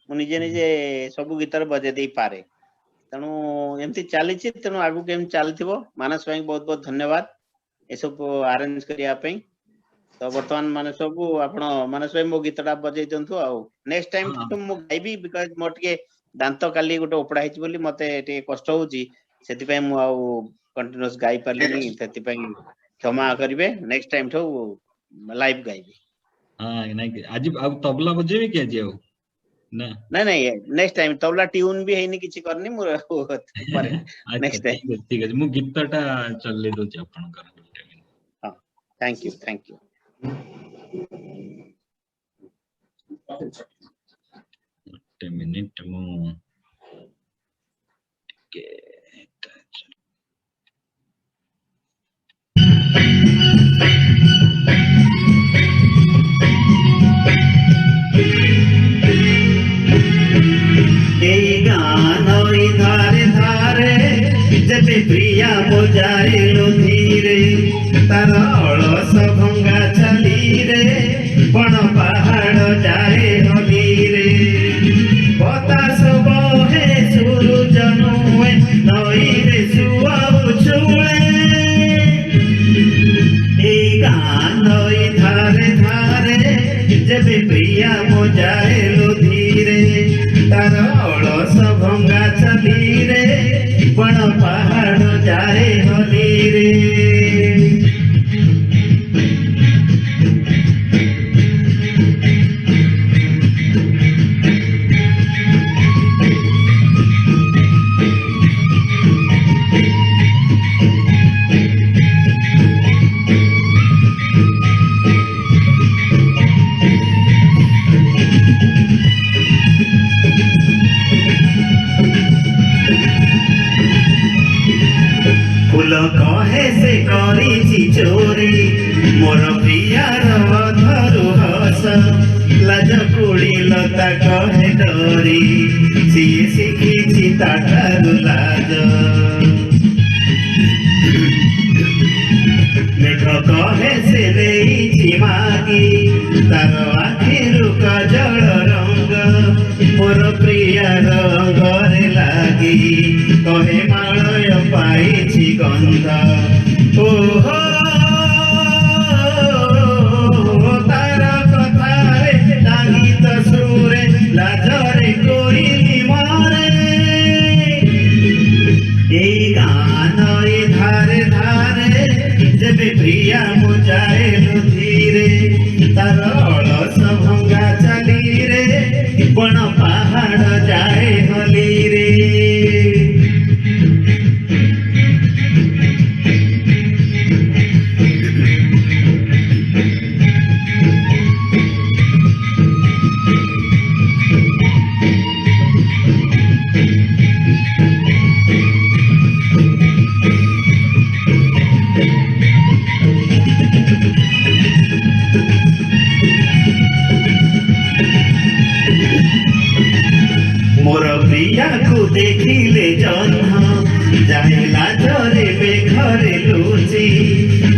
मु निजे सब गीतर बजे दे पारे तनु एमती चली तेणु आगु केम चलथिबो मानस भाई बहुत बहुत धन्यवाद ए सब अरेंज करिया पई तो वर्तमान मानस को आपण मानस भाई मो गीतटा बजै दंतु आ नेक्स्ट टाइम तो मु गाइबी बिकॉज़ मो टिके दांत काली गोटे उपडा हिच बोली मते टिके कष्ट होउची सेति पई मु आ कंटीन्यूअस गाई पारलिनी सेति पई क्षमा करिवे नेक्स्ट टाइम तो लाइव गाइबी हां नहीं आज अब तबला बजेबे के आज आउ ना नहीं नेक्स्ट टाइम तबला ट्यून भी हेनी किछि करनी मु पारे नेक्स्ट टाइम ठीक है मु गीतटा चलले दो आपण कर हां थैंक यू मिनट मु के धारे धारे जब प्रिया बजाए लो धीरे तार अलस भंगा चली रे बण पहाड़ जाए हली रे बतास बहे सूरज नुए नई रे सुआ छुए गान धारे धारे जब प्रिया बजाए लो धीरे तार अलस भंगा चली रे बण पहाड़ जाए हली रे फूल कहे से करी चोरी मोर प्रियार धरु हस लाज कुड़ी लता कहे डरी सीए शिखी ताठारु लाज मेघ कहे से देई मागी तार आखिरु कजल रंग मोर प्रियार घरे लागी कहे मालय पाई गंध ओहो तार कथारे लागी जन्म जाइला झरे मेघरे लुचि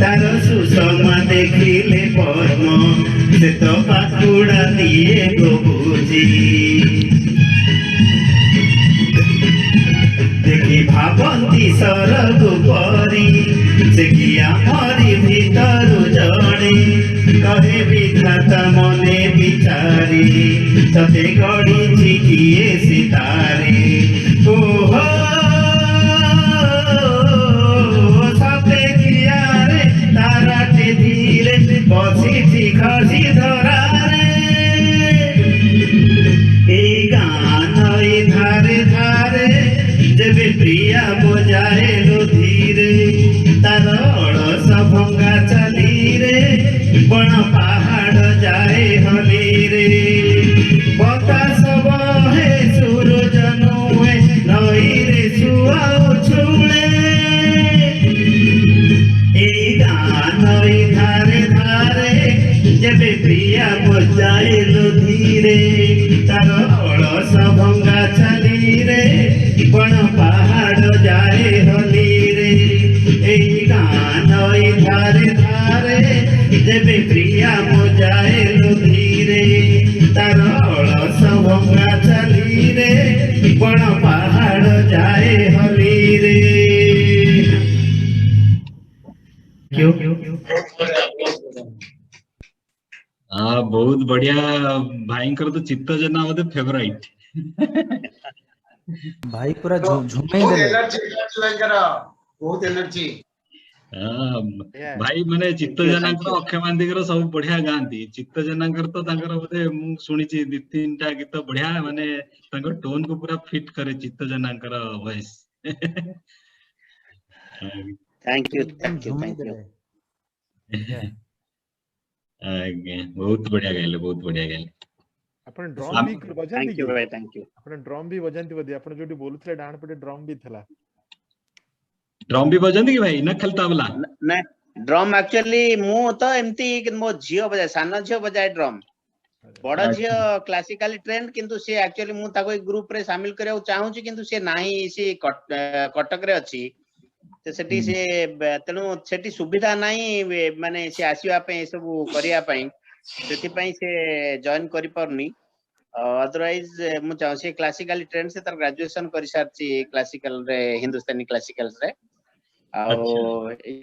तार सुषमा देखिले पद्म से तो पाकुड़ा दिए गो बुझी देखि भावंती सरग परी से किया मरी भीतर जड़े कहे विधाता मने विचारी तते गड़ी किए सितारे ओहो सते किया रे ताराटे धीरे बसी खसी धरा रे गान धारे धारे जेबे प्रिया बजाए लो धीरे तार अलस भंगा चली रे बण पहाड़ जाए हली रे बतास बहे सूरज नुए नई रे सुआ छुले ए गान धारे धारे जेबे प्रिया बजाए लो धीरे तार अलस भंगा चली रे बण पहाड़ जाए हली रे ए गान धारे धारे जेबे प्रिया बजाए लो धीरे तार अलस भंगा चली रे बण पहाड़ जाए हली रे क्यों हाँ बहुत बढ़िया भाई तो चित्त जना मते फेवराइट भाई पूरा झुमे बहुत देले एनर्जी भाईकर बहुत एनर्जी भाई माने चित्त जनांकर अक्षय मांदिकर सब बढ़िया गांती चित्त जनांकर तो तांकर बोधे मु सुनिची दी तीनटा गीत बढ़िया माने तांकर टोन को पूरा फिट करे चित्त जनांकर वॉइस थैंक यू झुमे देले आगे बहुत बढ़िया गाइले आपण ड्रम भी बजांती थैंक यू भाई थैंक यू आपण ड्रम भी बजांती बदी आपण जोटी बोलुथले डाण पटे ड्रम भी थला ड्रम भी बजांती कि भाई ना खाली तबला ना ड्रम एक्चुअली मु तो एमती मो झियो बजाय सान झियो बजाय ड्रम बड़ झियो क्लासिकली ट्रेंड किंतु से एक्चुअली मु ताको ग्रुप रे शामिल करिया चाहू छी किंतु से नाही से कटक रे अछि तो सेठी से तेनु सेठी सुविधा नाही माने से आसीबा पे सब करिया पे सेठी पे से जॉइन करि परनी अदरवाइज मु चाहू से क्लासिकली ट्रेंड से तर ग्रेजुएशन करि सारची क्लासिकल रे हिंदुस्तानी क्लासिकल रे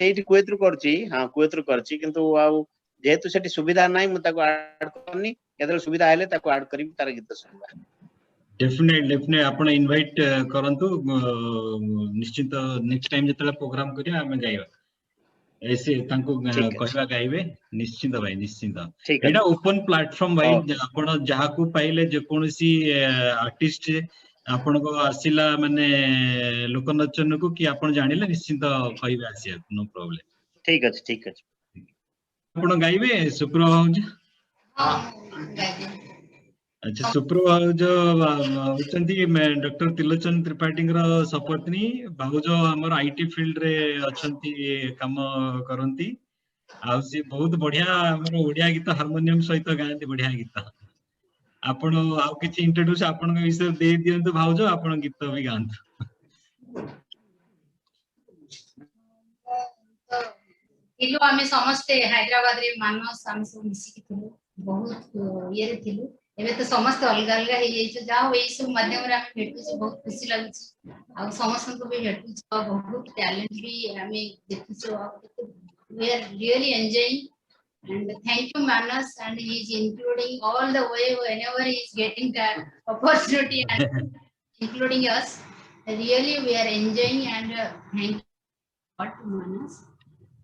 एठी कुवेतरु करची हां कुवेतरु करची किंतु आउ जेतु सेठी सुविधा नाही मु ताको ऐड करनी केदर सुविधा हेले ताको ऐड करी तार गीत सुनबा डेफिनेट आपण इनवाइट करंतु निश्चित नेक्स्ट टाइम जतला प्रोग्राम करिया हम गाइबा ऐसे तांको कहबा गाइबे निश्चित भाई निश्चित एटा ओपन प्लेटफॉर्म भाई आपण जहा को पाइले जे कोनसी आर्टिस्ट आपण को आसिला माने लोक नचन को कि आपण जानिले निश्चित कहबे आसिया नो प्रॉब्लम ठीक अछि आपण गाइबे शुक्रवार हां अच्छा शुक्रवार जो होचंती डॉक्टर तिलोचन त्रिपाठी सपत्नी बाबूज हमर आईटी फील्ड रे अछंती काम करंती आ सी बहुत बढ़िया हमर ओडिया गीत हार्मोनियम सहित गायंती बढ़िया गीत आपण आ किछि इंट्रोड्यूस आपण के विषय दे दियंतु भाउज आपण गीत भी गांत थिलु आमे समस्त हैदराबाद रे मानस हम सब मिसी के थिलु बहुत ये रे थिलु एबे तो समस्त अलग अलग हे जाई जाओ ए सब माध्यम रे हम भेटु से बहुत खुशी लागु आ समस्त को भी भेटु बहुत टैलेंट भी हमें देखु से we are really enjoying and thank you Manas and he is including all the way whenever he is getting that opportunity and including us really we are enjoying and thank you God Manas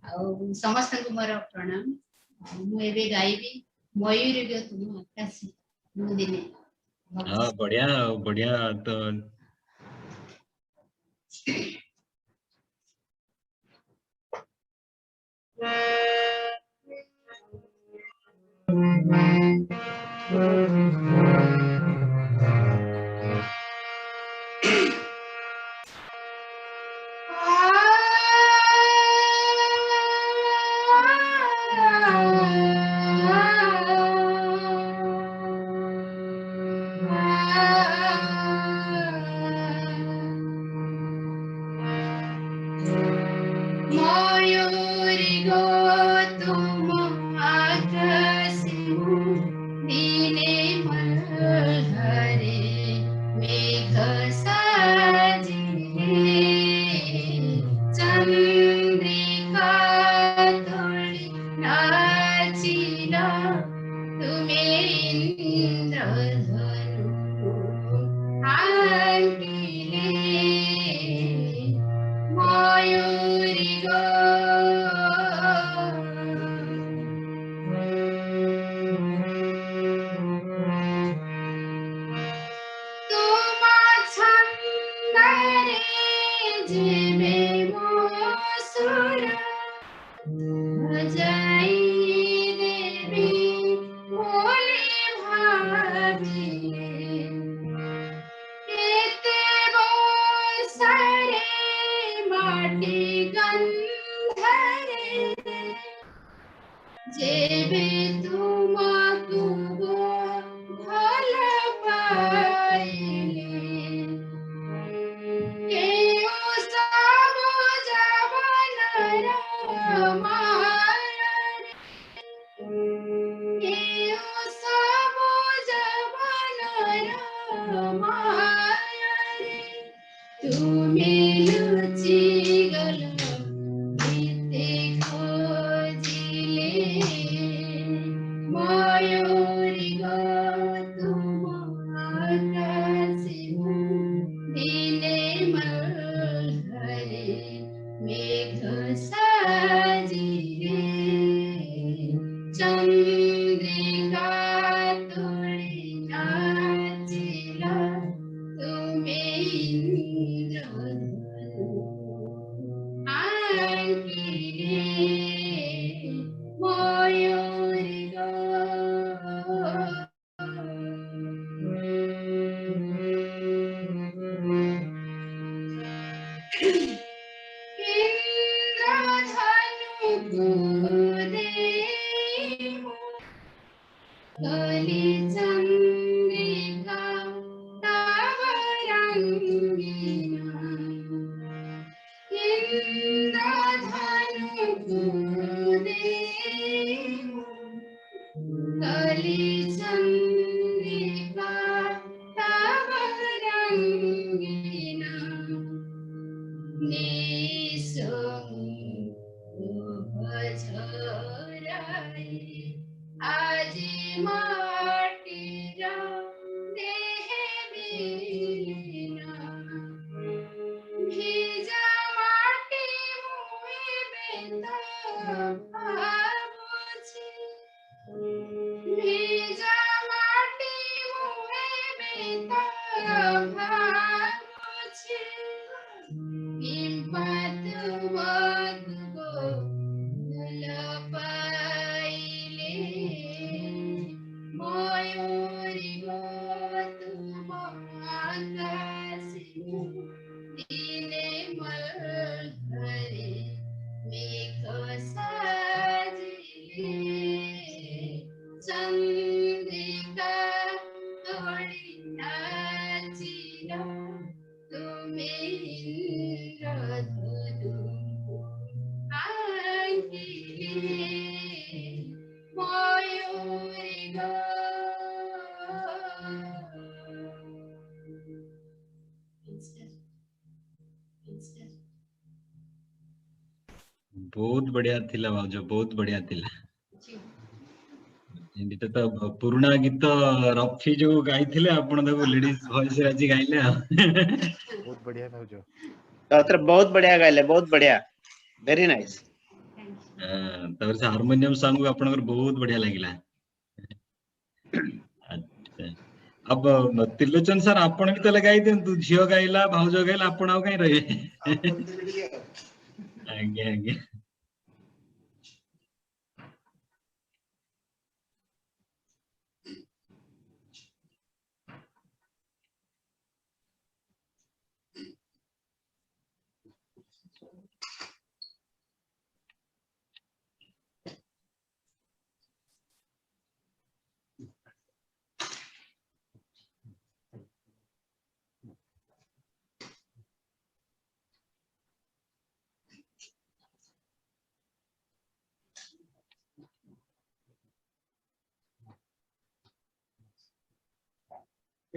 ଆଉ ସମସ୍ତଙ୍କୁ ମୋର ପ୍ରଣାମ ମୁଁ ଏବେ ଗାଇବି ମୟୂର गे तुम आकाश ମୁଁ ଦିନେ हां बढ़िया तो गो तुम आकाशमु दिने मल्हारे मेघ साजिले चंद्रिका तोळी नाचिल तुमे इंद्रधनु आंकिले मयूरी गो तुमा छंदरे जेबे मोसुर बजाई देवी भोले भागिले केते बोसरे माटी गंधरे जेबे तुमको भल पाइले केउ सब जवनर मारे केउ सब जवनर मारे तुमे लुचि गल बीते खोजिले मयूरी गो तुम आकाशमु दिने मल्हारे मेघ साजिले चंद्रिका तोळी नाचिल तुमे इंद्रधनु आंकिले मयूरी गो इंद्रधनु देहु कलि चंद्रिका तव रंगिना इंद्रधनु देहु कलि चंद्रिका तव रंगिना झराए आजी माटीर देह बिना ভিজা মাটি মুয়ে বেতা ভাবছি ভিজা মাটি মুয়ে বেতা ভাবছি ইম্পাত মগো পাইলে ময়ূরী গো তুম আকাশে দিনে মল্হারে মেঘ সাজিলে চন্দ্রিকা তোড়ি নাচিল তুমে ইন্দ্রধনু আঁকিলে ময়ূরী গো बहुत बढ़िया थिला भाउज बहुत बढ़िया थिला एटा तो पुराना गीत रफी जो गाई थिले आपण देखो लेडीज वॉइस रे आज गाइले बहुत बढ़िया भाउज बहुत बढ़िया गाइले बहुत बढ़िया वेरी नाइस तबर से हारमोनियम सॉन्ग आपण बहुत बढ़िया लागिला अच्छा अब त्रिलोचन सर आपण भी तो लगाई देंतु झियो गाइला भाउज गाइला आपण आउ काई रहे आगे आगे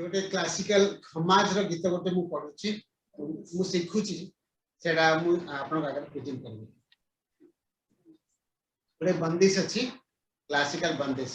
गोटे क्लासिकल समाज रो गीत गोटे मु पढुची मु सिखुची सेडा मु आपन आगे प्रेजेंट करबी गोटे बंदिश अछि क्लासिकल बंदिश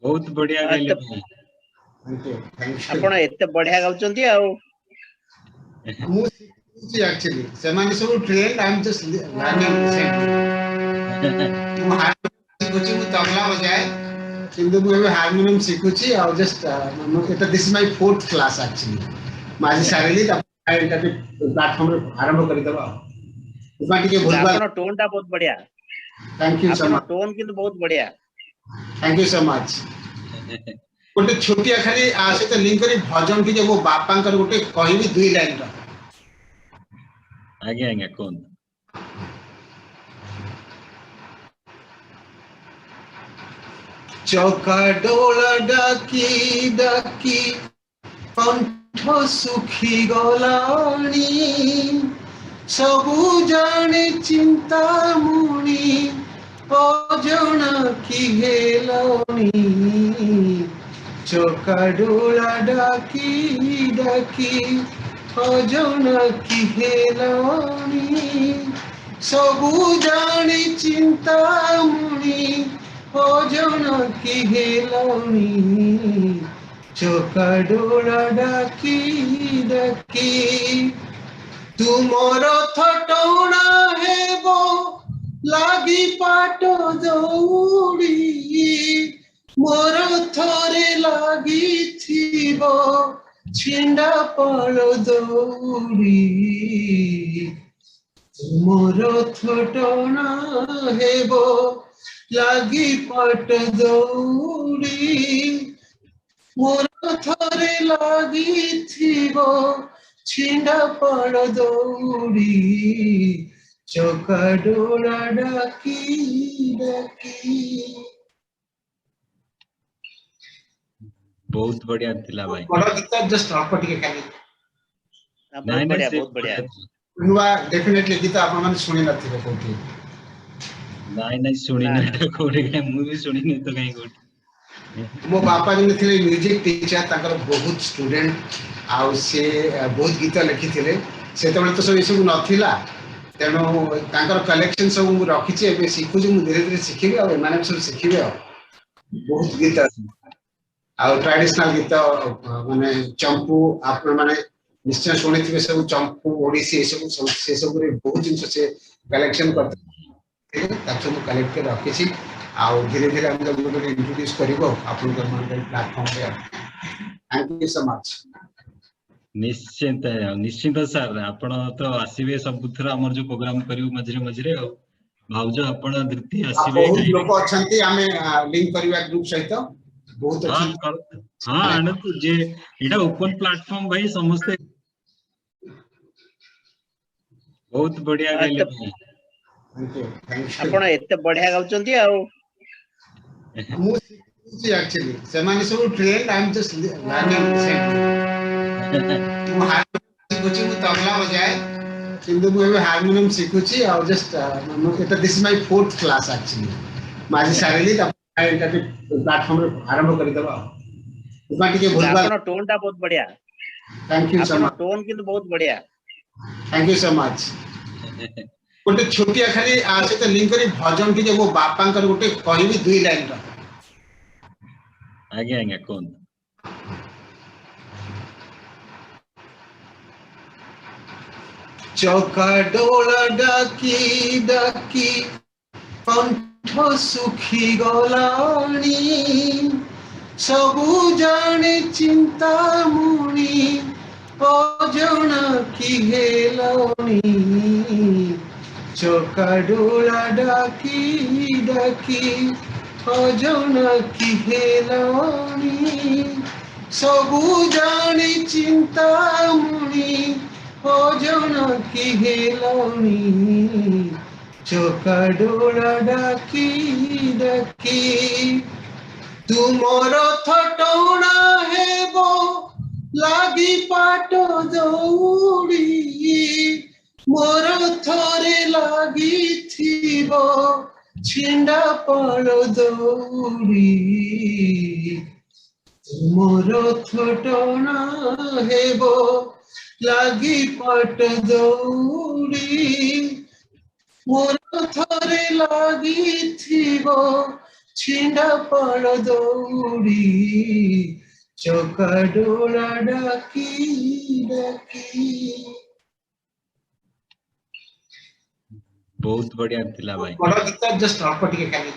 बहुत बढ़िया गाइले भाई आपण एते बढ़िया गाउचंती आ मु सिखुची एक्चुअली सेमाने सब train I am just learning मु हार्मोनियम सिखुची मु तबला बजाए किंतु मु harmonium सिखुची uh just Etah this is my 4th class actually माजी सारेली एटा प्लेटफॉर्म रे आरंभ करि दबा उमा के बोलबा आपण टोन टा बहुत बढ़िया thank you so much tone किंतु बहुत बढ़िया थैंक यू सो मच गोटे छोटिया खाली आसे तो लिंक करी भजन की जो बापांकर गोटे कहबी 2 लाइन रा आगे आगे कौन चौका डोला डाकी डाकी कंठ सुखी गलानी सबु जाने चिंता मुनी अजना की हेलानी चौका डोला डाकी डाकी अजना की हेलानी सबु जाने चिंता मुनी अजना की हेलानी चौका डोला डाकी डाकी तुमर थटौना हेबो लागी पाट दौड़ी मोर थरे लागी थीबो छिंडा पाल दौड़ी मोर थटौना हेबो लागी पाट दौड़ी मोर थरे लागी थीबो छिंडा पाल दौड़ी चौका डोला डाकी डाकी बहुत बढ़िया थिला भाई बड़ा गीत जस्ट आपको टिके खाली बहुत बढ़िया बहुत बढ़िया नुवा डेफिनेटली गीत आपण माने सुनि नथिबे कोठी नहीं सुनी नहीं कोठी के मूवी सुनी नहीं तो कहीं कोठी मो बापा जने थिले म्यूजिक टीचर ताकर बहुत स्टूडेंट आ से बहुत गीत लिखि थिले सेते बेले तो सब सब नथिला तेणु कलेक्शन सब रखी शिखुची धीरे धीरे शिखी माने सब शिखे बहुत गीत आ ट्रेडिशनल गीत माने चंपू आपण माने निश्चय शुणिथिबे सब चंपू ओडिसी सब से सब रे बहुत जिंस से कलेक्शन करते ताको मु कलेक्ट कर रखी छी आ धीरे धीरे हम जब इंट्रोड्यूस करिवो आपण के मन प्लेटफॉर्म पे थैंक यू सो मच निश्चिंत निश्चिंत सर आपण तो आसीबे सबुथर हमर जो प्रोग्राम करियो मझरे मझरे भाउज आपण धृति आसीबे बहुत लोग अछंती हमें लिंक करिवा ग्रुप सहित बहुत अच्छा हां आनंद जे एटा ओपन प्लेटफॉर्म भाई समस्त बहुत बढ़िया गाइले आपण एते बढ़िया गाउचंती आ मु एक्चुअली सेमाने सब train I am just learning मु हार्मोनियम मु तबला बजाए किंतु मु हार्मोनियम सिखुची और just Etah this is my fourth class actually माजी सारेली एटा प्लेटफॉर्म रे आरंभ करि दबा उमा के भूलबा आपन टोन टा बहुत बढ़िया thank you so much tone किंतु बहुत बढ़िया थैंक यू सो मच गोटे छोटिया खाली आ से लिंक करी भजन के मो बापा कर गोटे कहबी 2 लाइन रा आगे आगे कोन चौका डोला डाकी डाकी कंठ सुखी गलानी सबु जाने चिंता मुनी अजना की हेलानी चौका डोला डाकी डाकी अजना की हेलानी सबु जाने चिंता मुनी अजना की हेलानी चौका डोला डाकी डाकी तुमर थटौना हेबो लागी पाट दौड़ी मोर थरे लागी थिबो छिंडा पाल दौड़ी तुमर थटौना हेबो लागी पाट दौड़ी मोर थरे लागी थिबो छिंडा पाल दौड़ी चौका डोला डाकी डाकी बहुत बढ़िया थिला भाई बड़ा गीत जस्ट अल्प टिके खाली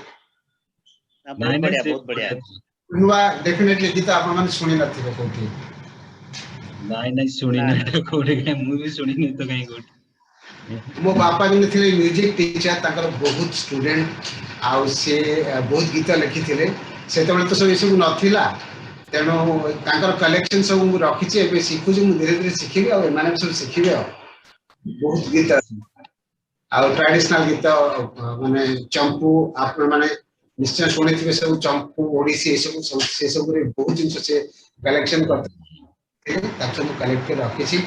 बहुत बढ़िया नुवा डेफिनेटली गीत आपण माने सुनि नथिबे कोठी नहीं सुनी नहीं कोठी के मु भी सुनी नहीं तो कहीं कोठी मो बापा भी थे म्यूजिक टीचर ताकर बहुत स्टूडेंट आउ से बहुत गीत लिखी थे से तो सब ये सब नथिला तेणु ताकर कलेक्शन सब मु रखी छी एबे सिखु जे मु धीरे धीरे सिखिबे आ माने सब सिखिबे बहुत गीत आ ट्रेडिशनल गीत माने चंपू आपण माने निश्चय सुनिथिबे सब चंपू ओडिसी सब से सब रे बहुत जिंस से कलेक्शन करते ताको मु कलेक्ट कर रखी छी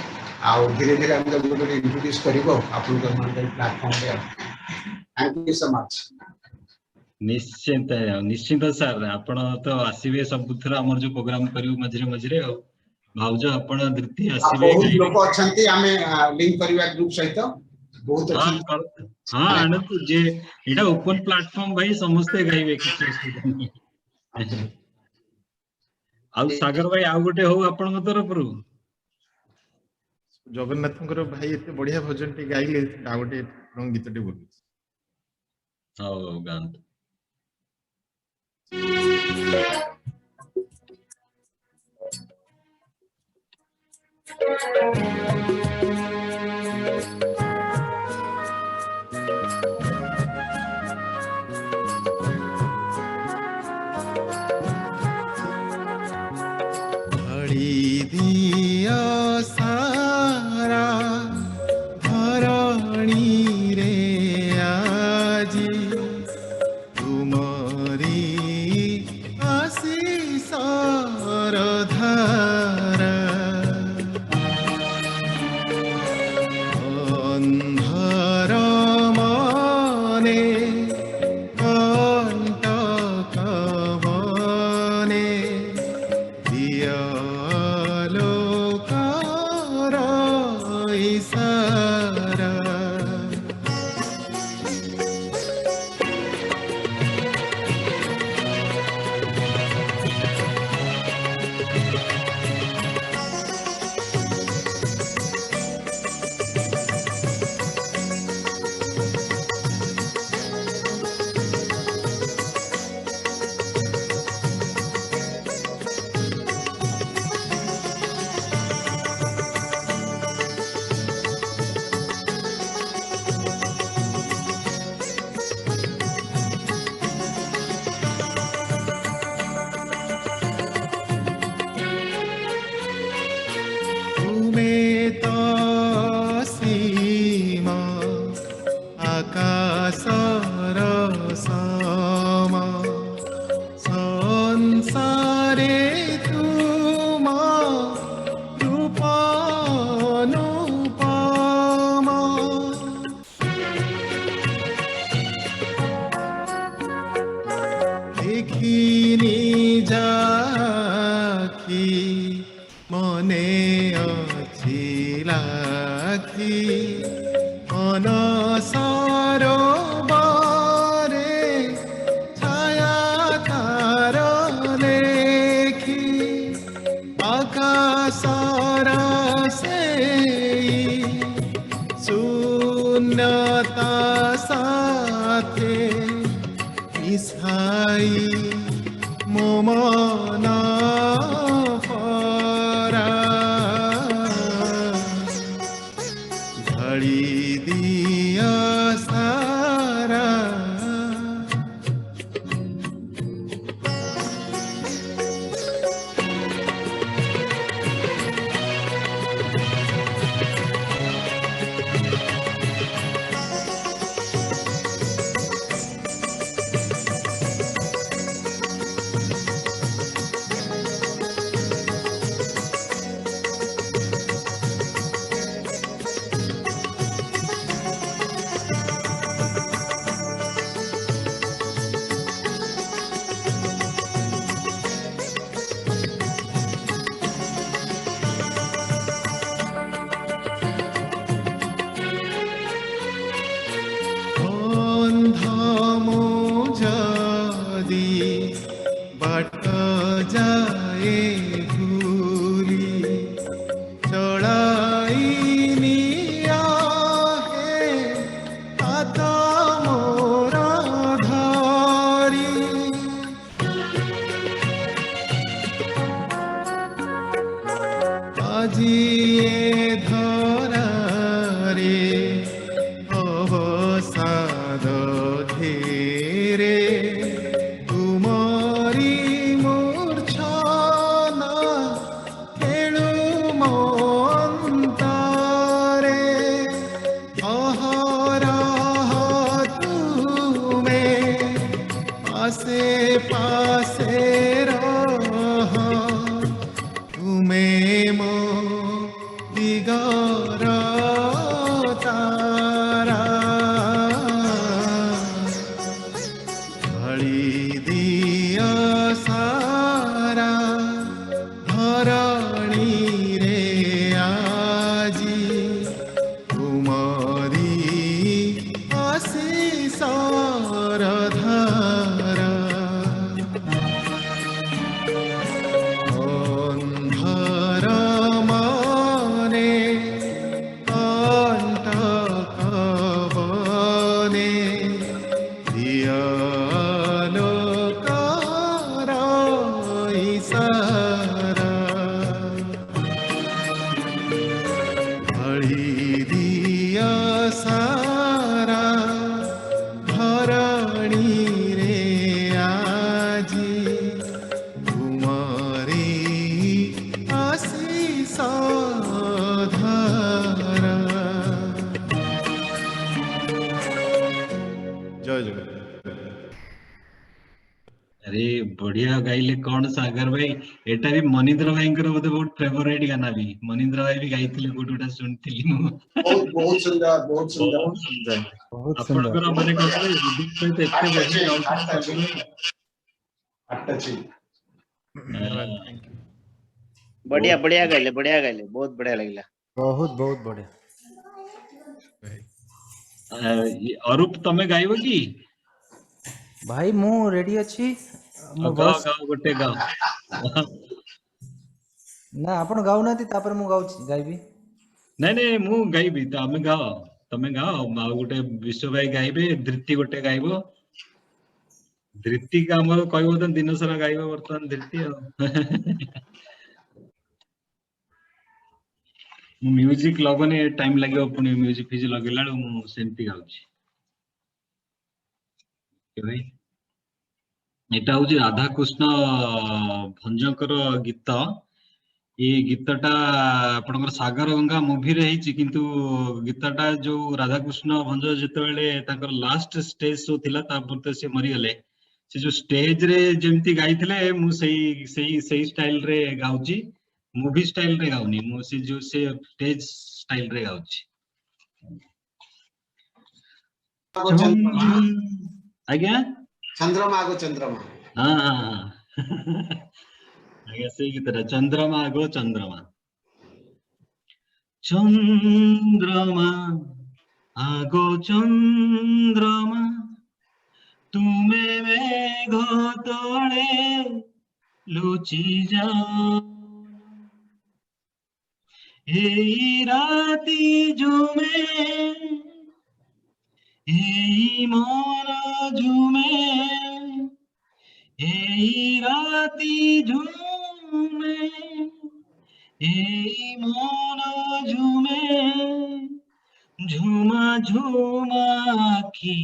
आ धीरे धीरे हम जब इंट्रोड्यूस करिवो आपण के मन प्लेटफॉर्म पे थैंक यू सो मच निश्चिंत निश्चिंत सर आपण तो आसीबे सबुथर हमर जो प्रोग्राम करियो मझरे मझरे भाउज आपण धृति आसीबे बहुत लोग अछंती हमें लिंक करिवा ग्रुप सहित बहुत अच्छा हां आनंद जे एटा ओपन प्लेटफॉर्म भाई समस्त गाइबे कि आ सागर भाई आ गोटे हो आपण तरफ रु जगन्नाथ भाई एते बढ़िया भजन टे गाइले आ गोटे रंग गीत टे बोलु हां गान घड़ी दिया सारा धरणी रे आजी तुमरी आशीष धारा अंधार मने कंटक बने दिया लोका মনে ଅଛି লাখি অনসরবারে ছায়া তার লেখি আকাশর সেই শূন্যতা সাথে মিশাই ମୋ ମନ ପରା ଢଳି ଦିଅ ସାରା ଅନ୍ଧ ମୋ ଯଦି ବାଟ ଯାଏ ଭୁଲି ଚଳାଇ ନିଆ ହେ ହାତ ମୋର ଧରି ଆଜି ଏ ଧରାରେ অবসাদ ধীরে তুমরি মূর্ছনা খেলু মন্তরে অহরহ তুমে পাশে পাশে রহ তুমে মো দিগর তারা ঢଳି ଦିଅ ସାରା ଧରଣୀରେ ଆଜି ତୁମରି ଆଶିଷର ଧାର ଅନ୍ଧର ମନେ କଣ୍ଟକ ବନେ ଦିଅ ଆଲୋକର ଇଶାରା ଢଳି ଦିଅ ସାରା ଧରଣୀରେ ଆଜି ତୁମରି ଆଶିଷ ଧାରା ଜୟ ଜଗନ୍ନାଥ। अरे बढ़िया गाइले कौन सागर भाई एटा भी मनिंद्र भाई बोधे बहुत फेवरेट गाना भी मनिंद्र भाई भी गाइथिले गोटे गोटा सुनथिली मु बहुत सुंदर बहुत सुंदर बहुत सुंदर बहुत सुंदर आपनकर माने कहले विदित सहित एते बढ़िया गाउथि बढ़िया बढ़िया गाइले बहुत बढ़िया लगला बहुत बहुत बढ़िया अरूप तमे गाइबो की भाई मु रेडी अछि मु गाओ बस गाओ गोटे गाओ ना आपण गाउ नाती तापर मु गाइबी नहीं नहीं मु गाइबी तमे गाओ माउ गोटे विश्व भाई गाइबे धृति गोटे गाइबो धृति का हमर कहबो त दिन सारा गाइबो वर्तमान धृति मु म्यूजिक लगने टाइम लागो पुनी म्यूजिक फिज लगेला मु सेंती गाउची के भाई एटा होची राधा कृष्ण भंजकर गीत ये गीतटा आपनकर सागर गंगा मूवी रे हिची किंतु गीतटा जो राधा कृष्ण भंज जते बेले ताकर लास्ट स्टेज शो थिला तापर तो से मरि गले से जो स्टेज रे जेमती गाइथिले मु सही स्टाइल रे गाउची मूवी स्टाइल रे गाउनी मु से जो से स्टेज स्टाइल रे गाउची आज्ञा चंद्रमा को चंद्रमा हां ଆଜ୍ଞା ସେଇ ଗୀତଟା ଚନ୍ଦ୍ରମା ଆଗୋ ଚନ୍ଦ୍ରମା ଚନ୍ଦ୍ରମା ଆଗୋ ଚନ୍ଦ୍ରମା ତୁମେ ମେଘ ତଳେ ଲୁଚି ଯାଅ ଏଇ ରାତି ଝୁମେ ଏଇ ମନ ଝୁମେ ଏଇ ରାତି ଝୁମେ ଏଇ ମନ ଝୁମେ ଝୁମା ଝୁମା ଆଖି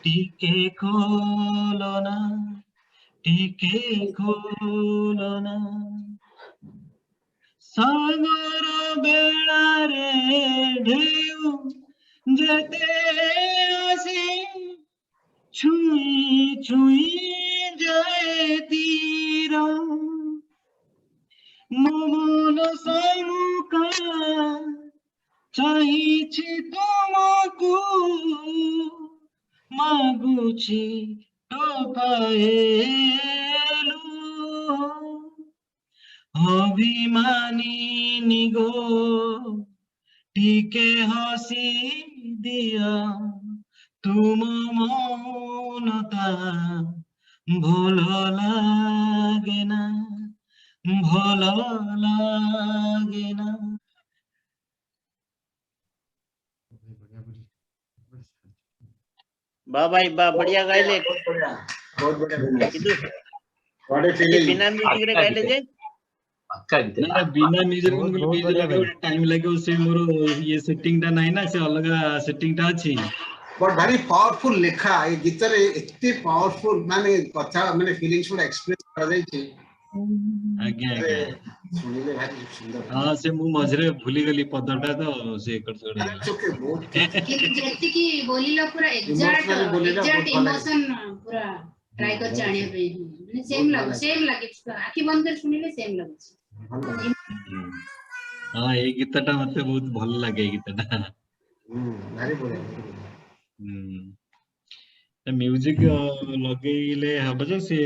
ଟିକେ ଖୋଲନା ଟିକେ ଖୋଲନା ସାଗର ବେଳାରେ ଢେଉ ଯେତେ ଆସି ଛୁଇଁ ଛୁଇଁ ଯାଏ ତୀର ମୋ ମନ ସାନୁକା ଚାହିଁଛି ତୁମକୁ ମାଗୁଛି ଟୋପାଏ ଅଭିମାନିନୀ ଗୋ ଟିକେ ହସି ଦିଅ ତୁମ ମନଟା ଭଲ ଲାଗେ ନା ଭଲ ଲାଗେ ନା वाह भाई वाह बढ़िया गाइले बहुत बढ़िया किदु What a feeling. बिना म्यूजिक रे गाइले जे ना बिना म्यूजिक म्यूजिक लगे टाइम लगे से मोर ये सेटिंग टा नाही ना से अलग सेटिंग टा अछि But very powerful लेखा ये गीत रे इतने powerful माने कथा माने feelings को एक्सप्रेस कर दे छी आज्ञा आज्ञा सुनिले भारी सुंदर हां से मु मझरे भूली गली पदटा तो से कर छोड़ ओके बहुत कि जेति की बोलिला पूरा एग्जैक्ट इमोशन पूरा ट्राई कर जानिया पे माने सेम लागे आखि बंद कर सुनिले सेम लागे हां ए गीतटा मते बहुत भल लागे गीतटा भारी बढ़िया म्यूजिक लगेले हब जे से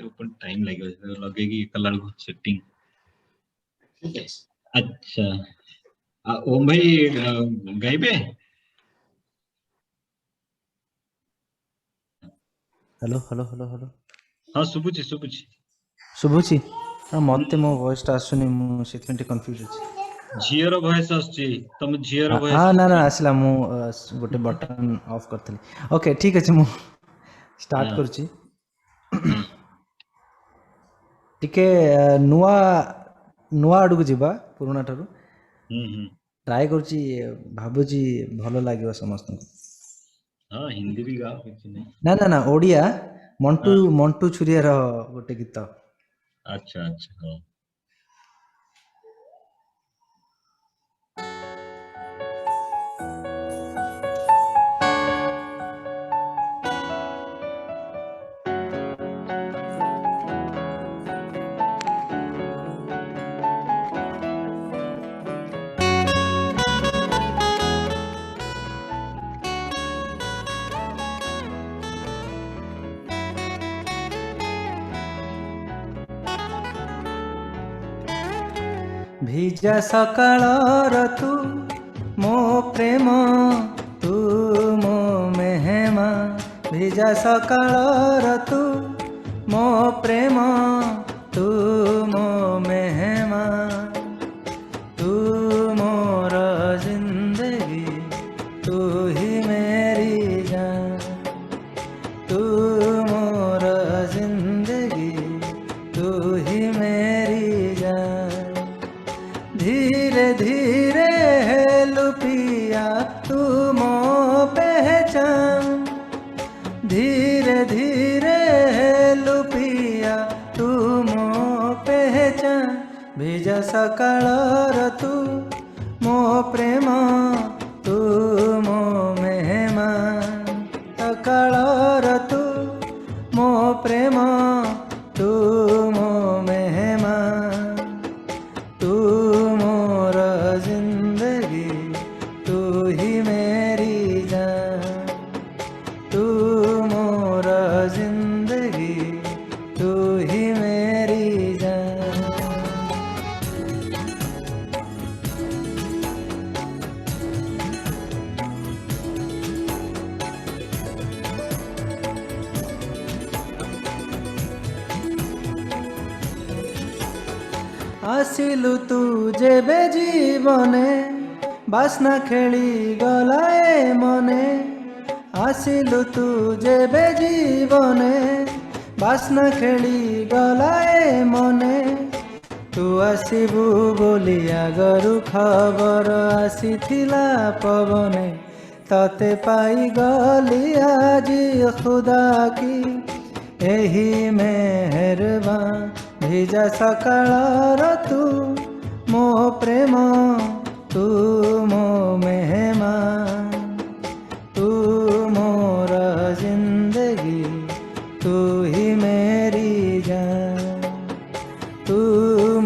ऊपर टाइम लागे लगेगी कलर को सेटिंग ठीक है अच्छा ओम भाई गाइबे हेलो हेलो हेलो हेलो हां सुबुची शुभुची मते मो वॉइस टा आसुनी मु सेटमेंट कंफ्यूज अछि झियर वॉइस आछि तम झियर वॉइस हां ना आसला मु गोटे बटन ऑफ करथली ओके ठीक अछि मु स्टार्ट करछि टिके नुआ अडु जिबा पुराना ठारू ट्राई करछि भाबुजी भलो लागियो समस्त हां हिंदी भी गाओ किछ नहीं ना ओडिया मंटू छुरिया रो गोटे गीत अच्छा हां ভিজা সকালর তু মো প্রেম তু মো মেহমা ভিজা সকালর তু মো প্রেম তু মো মেহমা তু মোর জিন্দগি তু হি মেরি জান তু মোর জিন্দগি তু হি মেরি জান धीरे धीरे है लुपिया तू मो पहचान धीरे धीरे है लुपिया तू मो पहचान भेजा सकाळर तू मो प्रेम तू मो मेहमान सकाळर तू मो प्रेम तू मो मेहमान तू मोर जिंदगी तू ही मेरी जान तू मोर जिंदगी तू ही मेरी जान आसिलु तू जेबे जीवने बास्ना खेली गलाए मने आसिलु तू जेबे जीवने बास्ना खेली गलाए मने तू आसिबु बोली आगरु खबर आसीथिला पवने तते पाई गली आजी खुदा की एही मेहरबान भिजा सकाळर तू मो प्रेम तू मो मेहमान तू मोर जिंदगी तू ही मेरी जान तू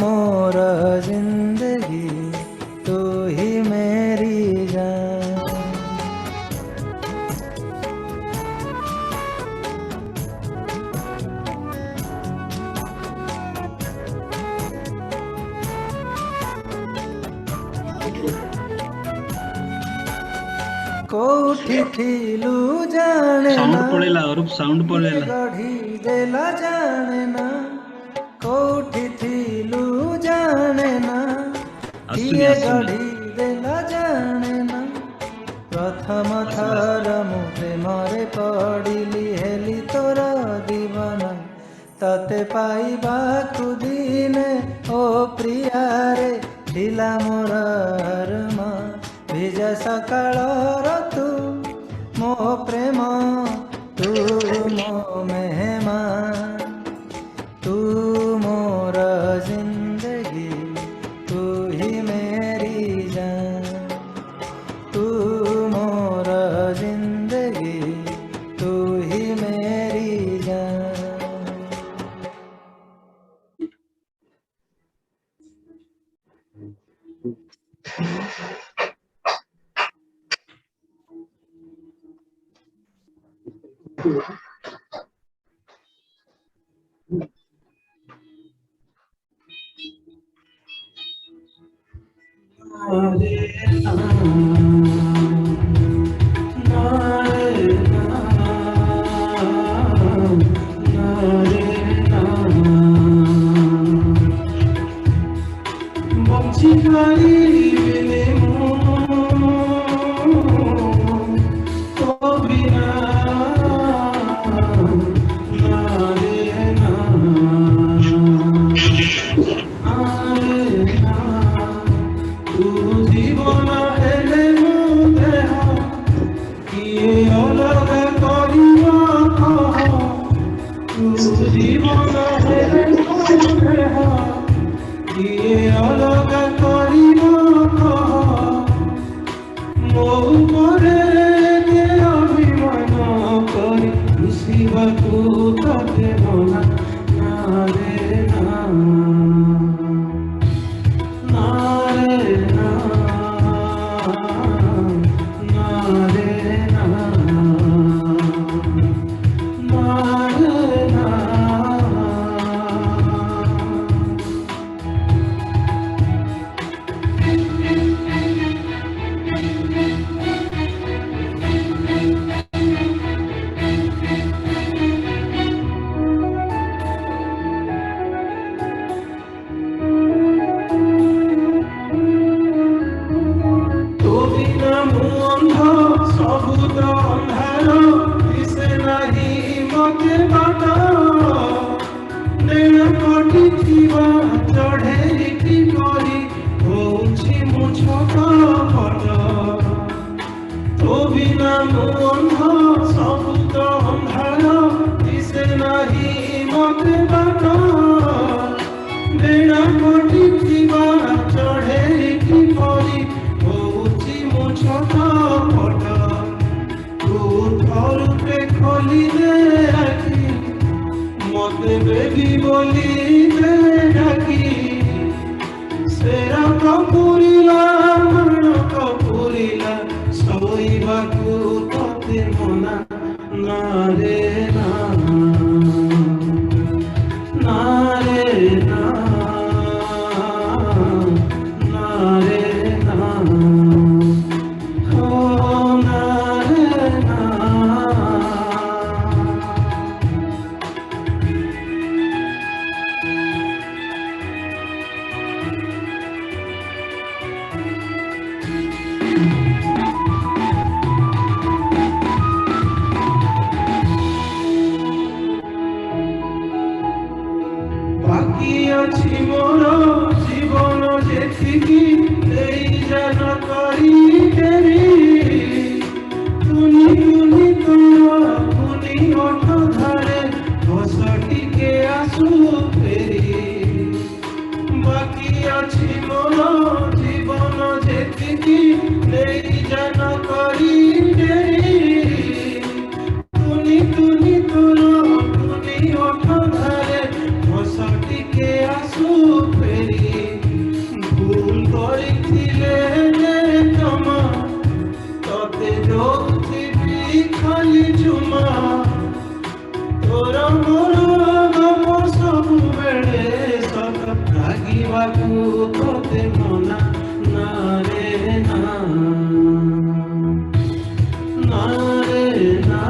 मोर जिंदगी तू ही मेरी जान कोठी थिलु जाने साउंड ना पळेला अरूप साउंड पळेला गढ़ी देला जाने ना कोठी थिलु जाने ना आसुनी किए आसुनी गढ़ी देला जाने ना प्रथम थर मु प्रेमरे पड़िली हेली तोर दीवाना तते पाइबाकु दिने ओ प्रियारे थिला मोर अरमा भिजा सकाळर तू मो प्रेम तू मो मेहमान तू मोर जिंदगी तू ही मेरी जान तू मोर जिंदगी तू ही मेरी जान ଥିଲେ ଜମା ତତେ ଦଉଥିବି ଖାଲି ଜୁମା ତୋର ମୋର ଗମ ସବୁବେଳେ ସତ ରାଗିବାକୁ ତତେ ମନା ନା ରେ ନା ନା ରେ ନା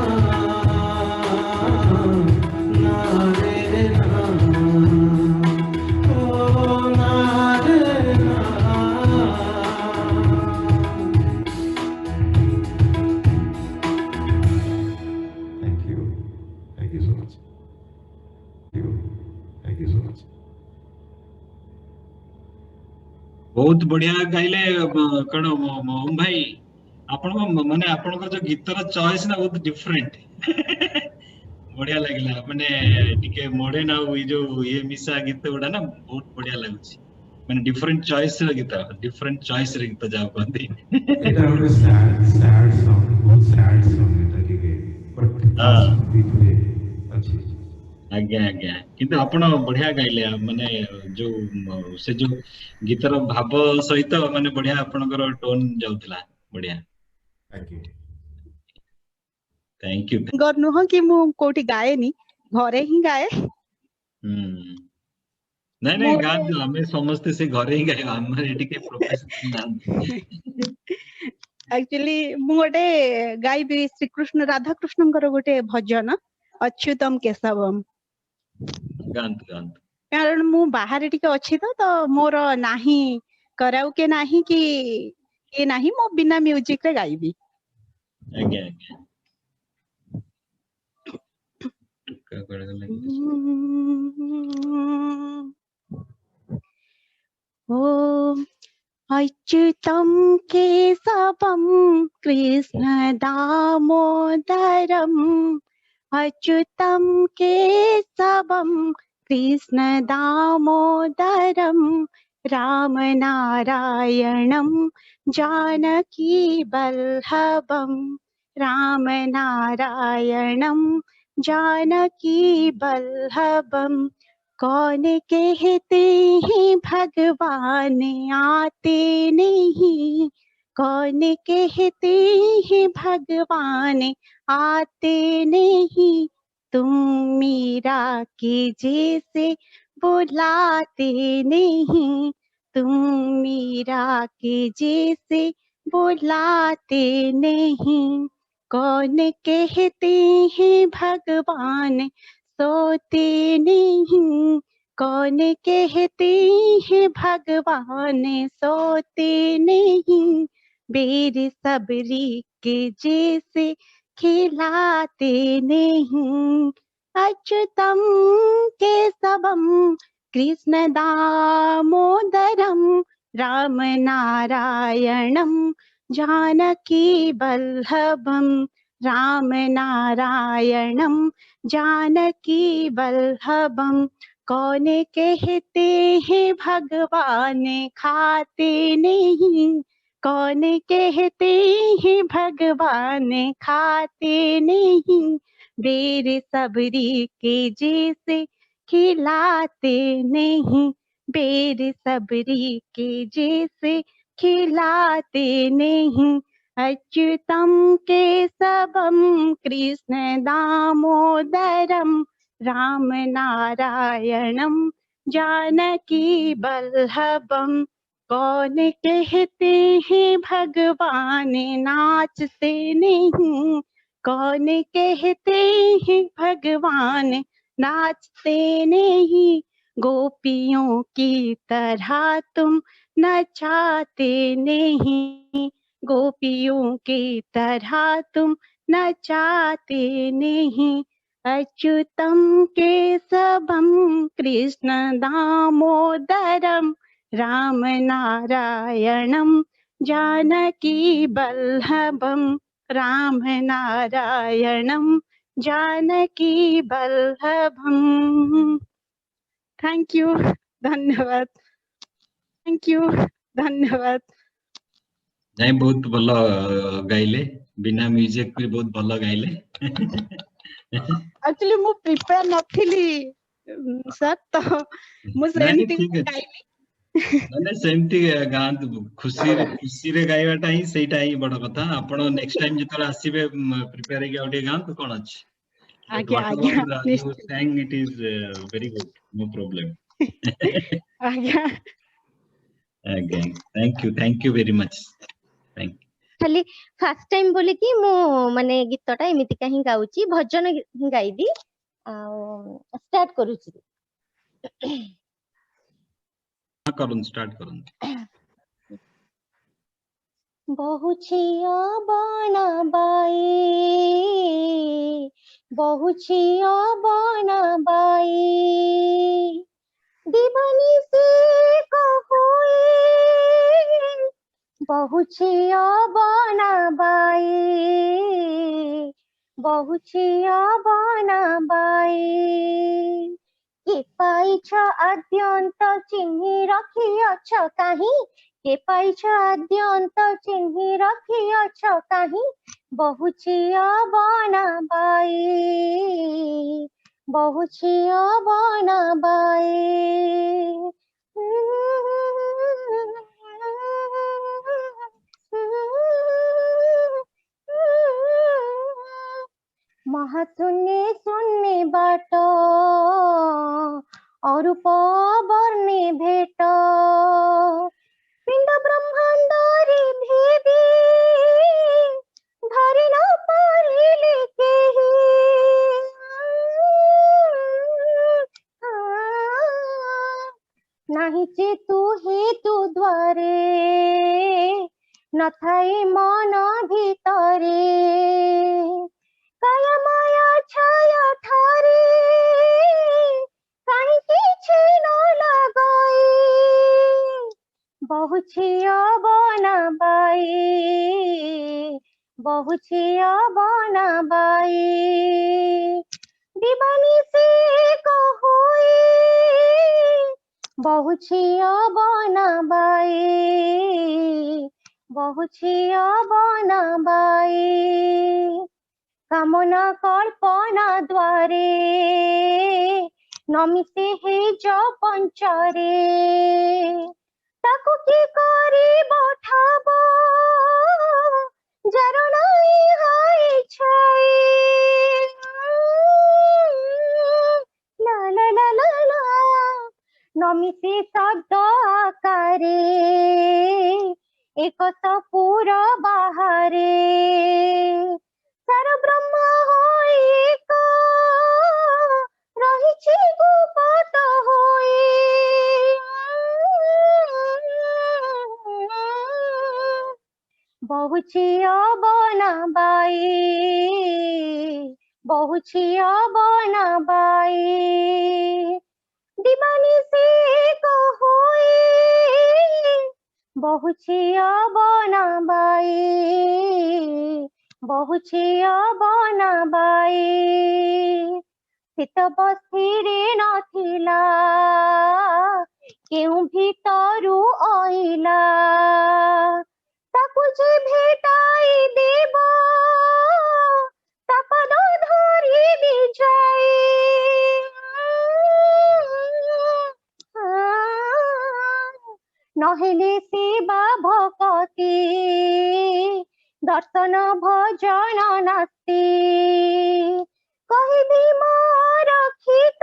ନା ରେ ନା ଓ ନା ରେ ନା Thank you so much. Thank you so much. बहुत बढ़िया गाइले कण ओम भाई आपण माने आपण जो गीतर चॉइस ना बहुत डिफरेंट बढ़िया लागला माने टिके मॉडर्न आ जो ये मिसा गीत गुडा ना बहुत बढ़िया लागुची माने डिफरेंट चॉइस रे गीत जाओ कहंती It was sad song, बहुत sad song এটা के but beat way अच्छी आज्ञा आज्ञा किंतु आपण बढ़िया गाइले माने जो से जो गीतर भाव सहित माने बढ़िया आपनकर टोन जाउतला बढ़िया थैंक यू सिंगर नुह कि मु कोठी गाए नी घरे ही गाए नहीं नहीं गा हमें समझते से घरे ही गाए हम एटी के प्रोफेशनल नाम एक्चुअली मु गोटे गाइबी श्री कृष्ण राधा कृष्णकर गोटे भजन अच्युतम केशवम गांत गांत कारण मु बाहर टिके अछि तो मोर नाही कराउ के नाही कि ये नाही मो बिना म्यूजिक रे गाइबी आज्ञा आज्ञा का कर गले ओम अच्युतम केशवम कृष्ण दामोदरम अच्युतम केशवम कृष्ण दामोदरम राम नारायणं जानकी वल्लभं राम नारायणं जानकी वल्लभं कौन कहते हैं भगवान आते नहीं कौन कहते हैं भगवान आते नहीं तुम मीरा के जैसे बुलाते नहीं तुम मीरा के जैसे बुलाते नहीं कौन कहते हैं भगवान सोते नहीं कौन कहते हैं भगवान सोते नहीं बेर सबरी के जैसे खिलाते नहीं अच्युतम केशवम कृष्ण दामोदरम राम नारायणं जानकी वल्लभं राम नारायणं जानकी वल्लभं कौन कहते हैं भगवान खाते नहीं कौन कहते हैं भगवान खाते नहीं बेर सबरी के जैसे खिलाते नहीं बेर सबरी के जैसे खिलाते नहीं अच्युतम केशवम कृष्ण दामोदरम राम नारायणं जानकी वल्लभं कौन कहते हैं भगवान नाचते नहीं कौन कहते हैं भगवान नाचते नहीं गोपियों की तरह तुम नचाते नहीं गोपियों की तरह तुम नचाते नहीं अच्युतम केशवम कृष्ण दामोदरम राम नारायणं जानकी वल्लभं राम नारायणं जानकी वल्लभं थैंक यू धन्यवाद थैंक यू धन्यवाद नहीं बहुत भल गाइले बिना म्यूजिक भी बहुत भल गाइले एक्चुअली मु प्रिपेयर नथिली सर तो मु सेमती गाइली ମାନେ ସେମିତି ଗାଆନ୍ତୁ ଖୁସିରେ ଗାଇବାଟା ହିଁ ସେଇଟା ହିଁ ବଡ କଥା। ଆପଣ ନେକ୍ସଟ ଟାଇମ ଯେତେବେଳେ ଆସିବେ ପ୍ରିପେୟାର ହେଇକି ଆଉ ଟିକେ ଗାଆନ୍ତୁ, କଣ ଅଛି। ଆଜ୍ଞା But ଆଜ୍ଞା whatever you ନିଶ୍ଚୟ sang, it is very good, no problem. ଆଜ୍ଞା ଆଜ୍ଞା, thank you very much. Thank you. ଖାଲି ଫାର୍ଷ୍ଟ ଟାଇମ ବୋଲିକି ମୁଁ ମାନେ ଗୀତଟା ଏମିତିକା ହିଁ ଗାଉଛି, ଭଜନ ହିଁ ଗାଇବି। ଆଉ ଷ୍ଟାର୍ଟ କରୁଛି। କରନ୍ତୁ, ଷ୍ଟାର୍ଟ କରନ୍ତୁ। बहुछिया बना बाई, बहुछिया बना बाई, दीवानी से कहोए, बहुछिया बना बाई, बहुछिया बना बाई, के पाइछ आद्यंत चिन्हि रखिअछ काहि, के पाइछ आद्यंत चिन्हि रखिअछ काहि, बहुछिया बना बाई, बहुछिया बना बाई। महाशून्य शून्य बाट अरूप वर्णे भेट, पिंड ब्रह्मांड रे भेदी धरि न पारिले केहि, नाही जे तू हेतु द्वारे न थाई मन भितरे, काया माया छाया ठारे काहे किछि न लगाई, बहुछिया बना बाई, बहुछिया बना बाई, दीवानी से कहोए, बहुछिया बना बाई, बहुछिया बना बाई, कामना कल्पना द्वारे नमिते हे जो पंचरे, ताकु की करी बठाब जार नाई हाय छाई, ला ला ला ला ला, नमिते शब्द आकारे एक सपुर बाहरे, सार ब्रह्म होई एक रहिछि गुपत होई, बहुछिया बना बाई, बहुछिया बना बाई, दीवानी से कहोए, बहुछिया बना बाई, बहुछिया बना बाई, शीत बस्थिरे नथिला केउ भितरु आइला, ताकु जे भेटाई देब तापद धरि बिजाई, नहेले सेवा भक्ति दर्शन भजन नास्ति, कहिबी मोर रक्षित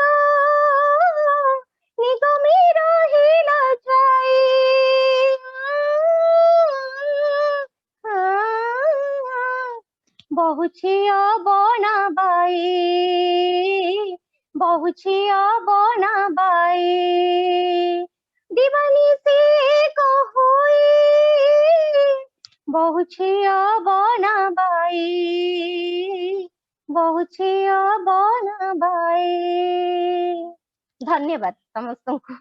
निगमे रहिला जाई, बहुछिया बना बाई, बहुछिया बना बाई, दीवानी से कहोए, बहुछिया बना बाई, बहुछिया बना बाई। धन्यवाद समस्तଙ୍କୁ।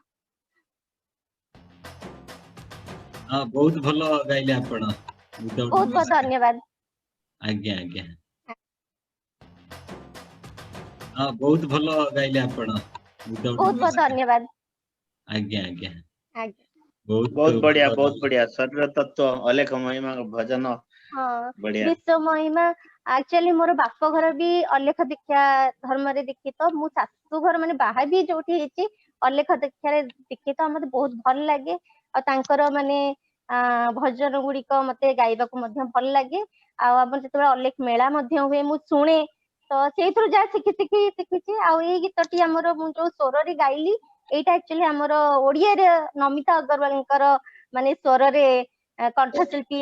बहुत भलो गाइले आपण। बहुत बहुत धन्यवाद। आज्ञा आज्ञा। बहुत भलो गाइले आपण। बहुत बहुत धन्यवाद। आज्ञा आज्ञा। बहुत बढ़िया शरीर तत्व अलेख महिमा भजन बढ़िया। विश्व महिमा एक्चुअली मोर बाप घर भी अलेख दीक्षा धर्म रे दीक्षित, मु शाशु घर माने बाहा भी जोठी हेची ଅଲେଖ ଦୀକ୍ଷିତ ମତେ ବହୁତ ଭଲ ଲାଗେ ଆଉ ତାଙ୍କର ମାନେ ଭଜନ ଗୁଡିକ ମତେ ଗାଇବାକୁ ମଧ୍ୟ ଭଲ ଲାଗେ ଆଉ ଆମର ଯେତେବେଳେ ଅଲେଖ ମେଳା ମଧ୍ୟ ହୁଏ ମୁଁ ଶୁଣେ ତ ସେଇଥିରୁ ଯାହା ଶିଖିଛି ଆଉ ଏଇ ଗୀତଟି ଆମର ମୁଁ ଯୋଉ ସ୍ୱରରେ ଗାଇଲି ଏଇଟା ଆକ୍ଚୁଆଲି ଆମର ଓଡିଆରେ ନମିତା ଅଗ୍ରୱାଲଙ୍କର ମାନେ ସ୍ୱରରେ କଣ୍ଠଶିଳ୍ପୀ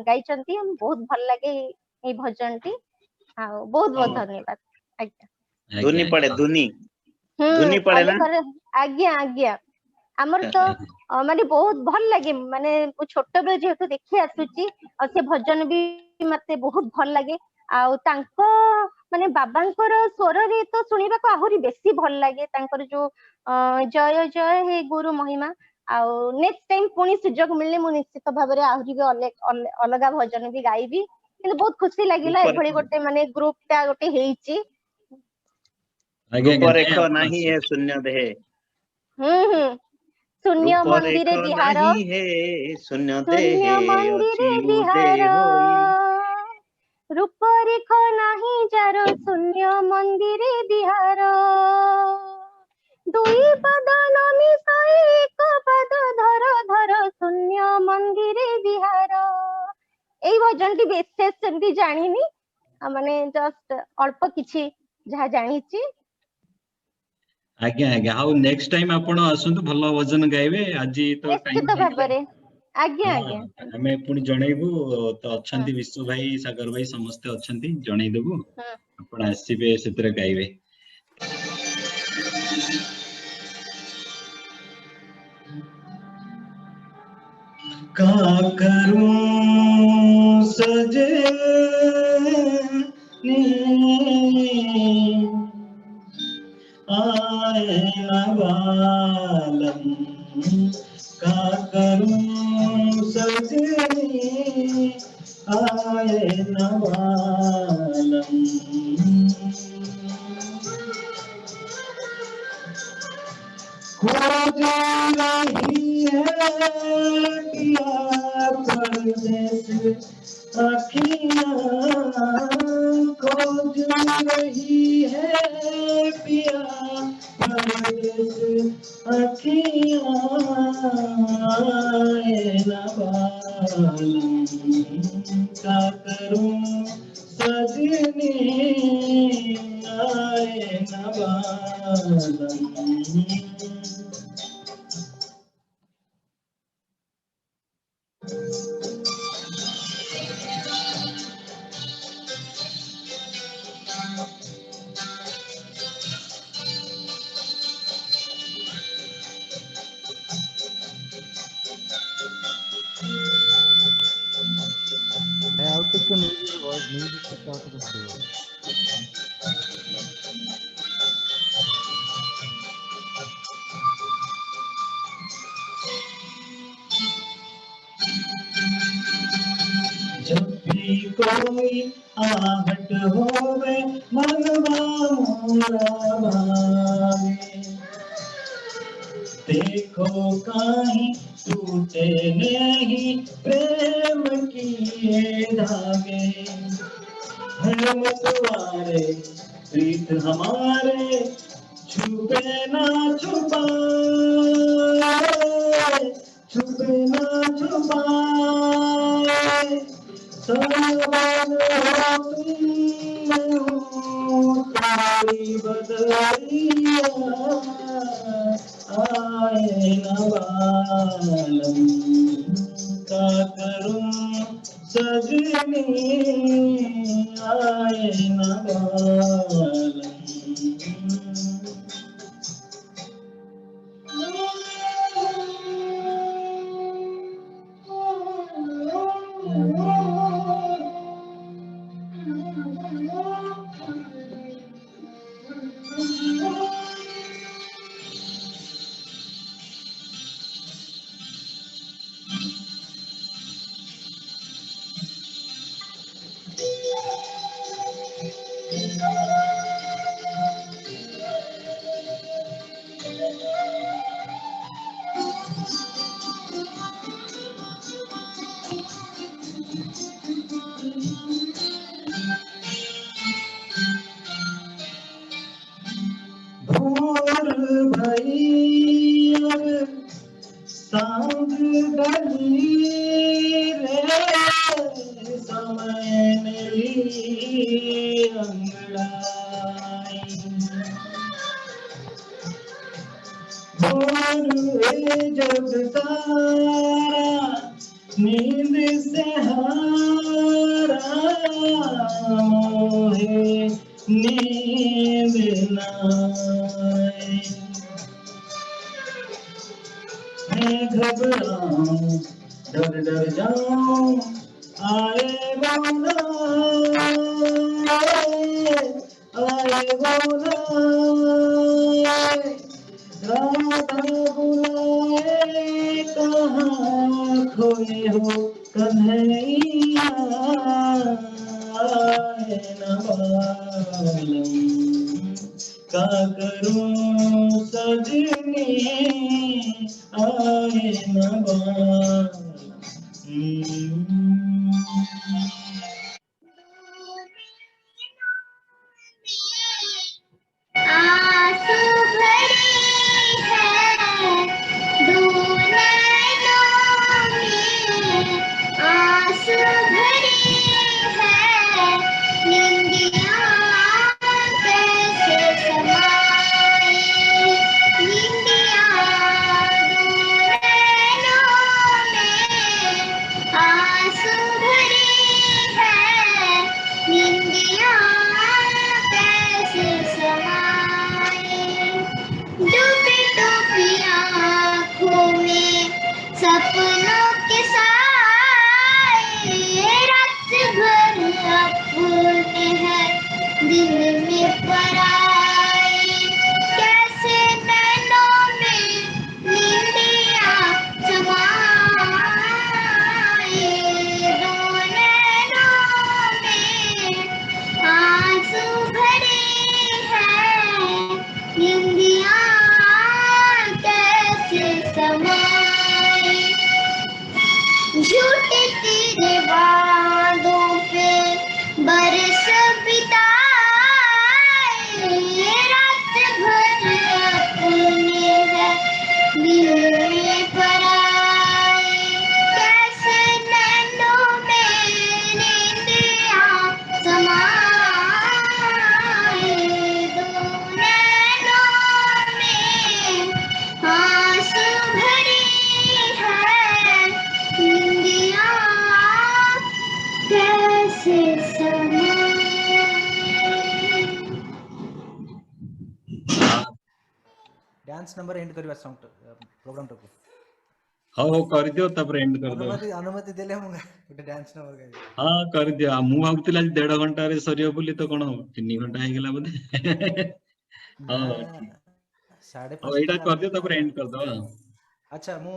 ଗାଇଛନ୍ତି ବହୁତ ଭଲ ଲାଗେ ଏଇ ଭଜନଟି ଆଉ ବହୁତ ବହୁତ ଧନ୍ୟବାଦ ଆଜ୍ଞା ଧୁନି ପଡେ ଧୁନି ପଡେ ନା ଆଜ୍ଞା ଆଜ୍ଞା ଆମର ତ ମାନେ ବହୁତ ଭଲ ଲାଗେ ମାନେ ମୁଁ ଛୋଟବେଳେ ଯେହେତୁ ଦେଖି ଆସୁଛି ଆଉ ସେ ଭଜନ ବି ମତେ ବହୁତ ଭଲ ଲାଗେ ଆଉ ତାଙ୍କ ମାନେ ବାବାଙ୍କର ସ୍ୱରରେ ତ ଶୁଣିବାକୁ ଆହୁରି ବେଶୀ ଭଲ ଲାଗେ ତାଙ୍କର ଯୋଉ ଜୟ ଜୟ ହେ ଗୁରୁ ମହିମା ଆଉ ନେକ୍ସଟ ଟାଇମ ପୁଣି ସୁଯୋଗ ମିଳିଲେ ମୁଁ ନିଶ୍ଚିତ ଭାବରେ ଆହୁରି ବି ଅଲଗା ଭଜନ ବି ଗାଇବି କିନ୍ତୁ ବହୁତ ଖୁସି ଲାଗିଲା ଏଭଳି ଗୋଟେ ମାନେ ଗ୍ରୁପ ଟା ଗୋଟେ ହେଇଛି ରୂପରେଖ ନାହିଁ ହେ ଶୂନ୍ୟ ଦେହେ ଶୂନ୍ୟ ମନ୍ଦିରେ ବିହାର ଶୂନ୍ୟ ମନ୍ଦିରେ ବିହାର ରୂପରେଖ ନାହିଁ ଯାର ଶୂନ୍ୟ ମନ୍ଦିରେ ବିହାର ଦୁଇ ପଦ ନ ମିଶାଇ ଏକ ପଦ ଧର ଧର ଶୂନ୍ୟ ମନ୍ଦିରେ ବିହାର ଏଇ ଭଜନଟି ବିଶେଷ ସେମିତି ଜାଣିନି ମାନେ ଜଷ୍ଟ ଅଳ୍ପ କିଛି ଯାହା ଜାଣିଛି ଆଜ୍ଞା ଆଜ୍ଞା ଆଉ ନେକ୍ସଟ ଟାଇମ ଆପଣ ଆସନ୍ତୁ ଭଲ ଭଜନ ଗାଇବେ ଆଜି ତ ନିଶ୍ଚିତ ଭାବରେ ଆଜ୍ଞା ଆଜ୍ଞା ଆମେ ପୁଣି ଜଣେଇବୁ ତ ଅଛନ୍ତି ବିଶ୍ୱ ଭାଇ ସାଗର ଭାଇ ସମସ୍ତେ ଅଛନ୍ତି ଜଣେଇଦେବୁ ଆପଣ ଆସିବେ ସେଥିରେ ଗାଇବେ का करूं सजनी आए नवालम का करूं सजनी आए नवालम खोज रही है पिया परदेस अखियाँ खोज रही है पिया परदेस अखियाँ नवालम का करूं सजनी आए नवालम ଆଉ ଟିକେ ମ୍ୟୁଜିକ ଟିକେ ଆଉ ଟିକେ ବଢିବ जब भी कोई आहट होवे मनवा मोरा भावे देखो काहीं टूटे नहीं प्रेम की ये धागे है मतवारे प्रीत हमारे छुपे ना छुपाए छुपे ना छुपाए सावन हो तुम मैं हूँ तुम्हारी बदरिया आए नवालम का करूं सजनी आए नवालम जब तारा नींद से हारा मोहे नींद ना आए। मैं घबराऊं डर डर जाऊं आए मौला राधा बुलाए कहाँ खोए हो कन्हैया आए न मालूम का करूं सजनी आए न मालूम। आंसू भरी है दो नैनों में, आंसू भरी है निंदिया कैसे समाए, निंदिया दो नैनों में, आंसू भरी है निंदिया कैसे समाए। डूबी डूबी आँखों में सपनों के साए, रात भर अपने हैं दिल में पराए, कैसे नैनों में नींदिया समाए, दो नैनों में आंसू भरे हैं निंदिया कैसे समाए। झूठे तेरे वादों पे बरस बिताए, रात भर अपने हैं दिल में पराए, कैसे नैनों में नींदिया समाए, दो नैनों में आंसू भरी है निंदिया कैसे समाए। डांस नंबर एंड करवा सॉन्ग प्रोग्राम टाको हो कर दियो तब एंड कर दो। अनुमति देले हम गोटे डांस नंबर गाइबे। हाँ कर दियो मु भाबुतिला 1.5 घंटा रे सरियो बोली तो कोन 3 घंटा हे गेला बोले। हां साढ़े और एटा कर दियो तब एंड कर दो। अच्छा मु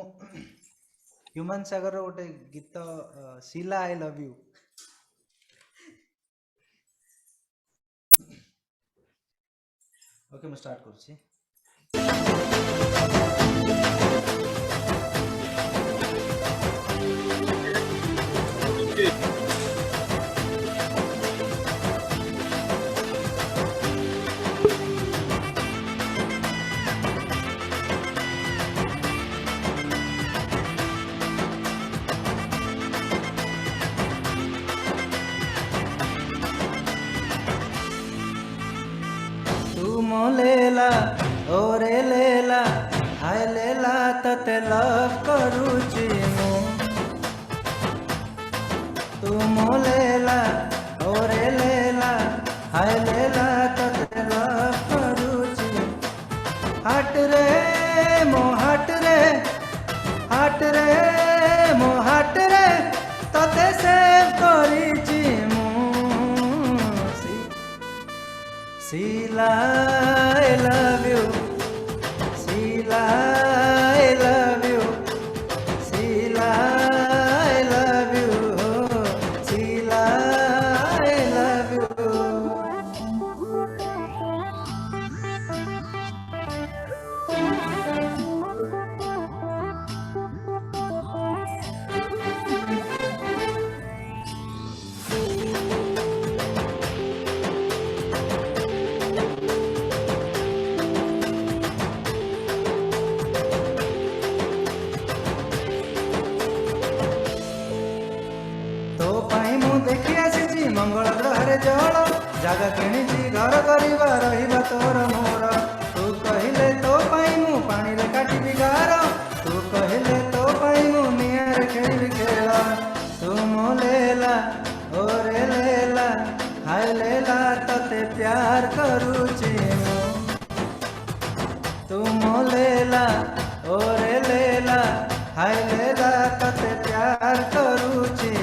ह्यूमन सागर रो गोटे गीत Sheela I love you okay मैं स्टार्ट करछि। लेला ओरे लेला हाय लेला तते लव करूची मु तुम लेला ओरे लेला हाय लेला तते लव करूची हट रे मो हट रे हट रे मो हट रे तते सेव करीची मु Sheila I love you Sheila I love you Sheila I love you Sheila I love you मंगल ग्रह जल जगह किणी घर कर तोर मोर तू कहले तो पाई मु पानी काटी गार तुम लेला ओरे लेला हाय लेला तते प्यार करूची तुम लेला ओरे लेला हाय लेला तते प्यार करूची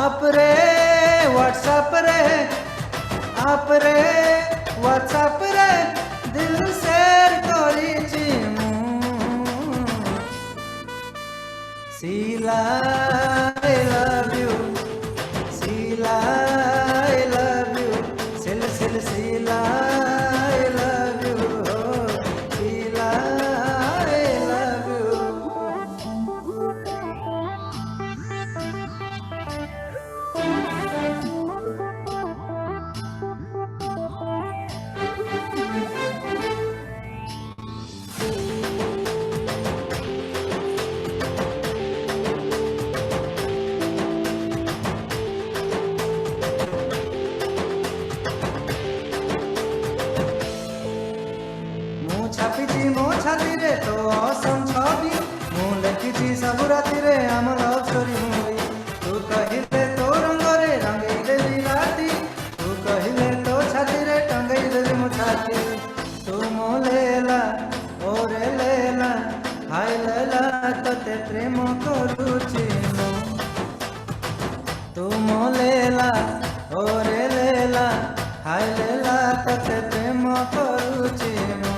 आप रे व्हाट्सएप रे दिल शेयर करीची Sheela I love you Sheela I love you Sheela I love you Sheela I love ମୋ ଛାତିରେ ତୋ ଅସମ ଛବି ମୁଁ ଲେଖିଛି ସବୁ ରାତିରେ ଆମ ଲଭ୍ ଷ୍ଟୋରି ମୁଭି ତୁ କହିଲେ ତୋ ରଙ୍ଗରେ ରଙ୍ଗେଇ ଦେବି ରାତି ତୁ କହିଲେ ତୋ ଛାତିରେ ଟଙ୍ଗେଇ ଦେବି ମୋ ଛାତି ତୁ ମୋ ଲେଲା ଓରେ ଲେଲା ହାୟ ଲେଲା ତତେ ପ୍ରେମ କରୁଛି ମୁଁ ତୁ ମୋ ଲେଲା ଓରେ ଲେଲା ହାୟ ଲେଲା ତତେ ପ୍ରେମ କରୁଛି ମୁଁ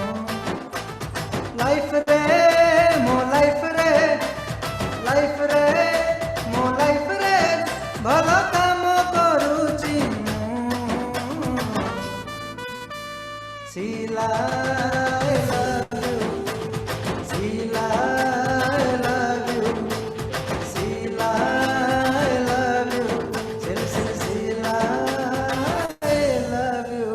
लाइफ रे मो लाइफ रे भल काम करूची Sheila I love you Sheela I love you Sheela I love you Sheela I love you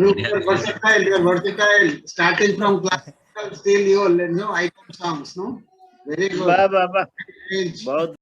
You're versatile, starting from classical, still you know icon songs, no? Very good. वाह वाह वाह बहुत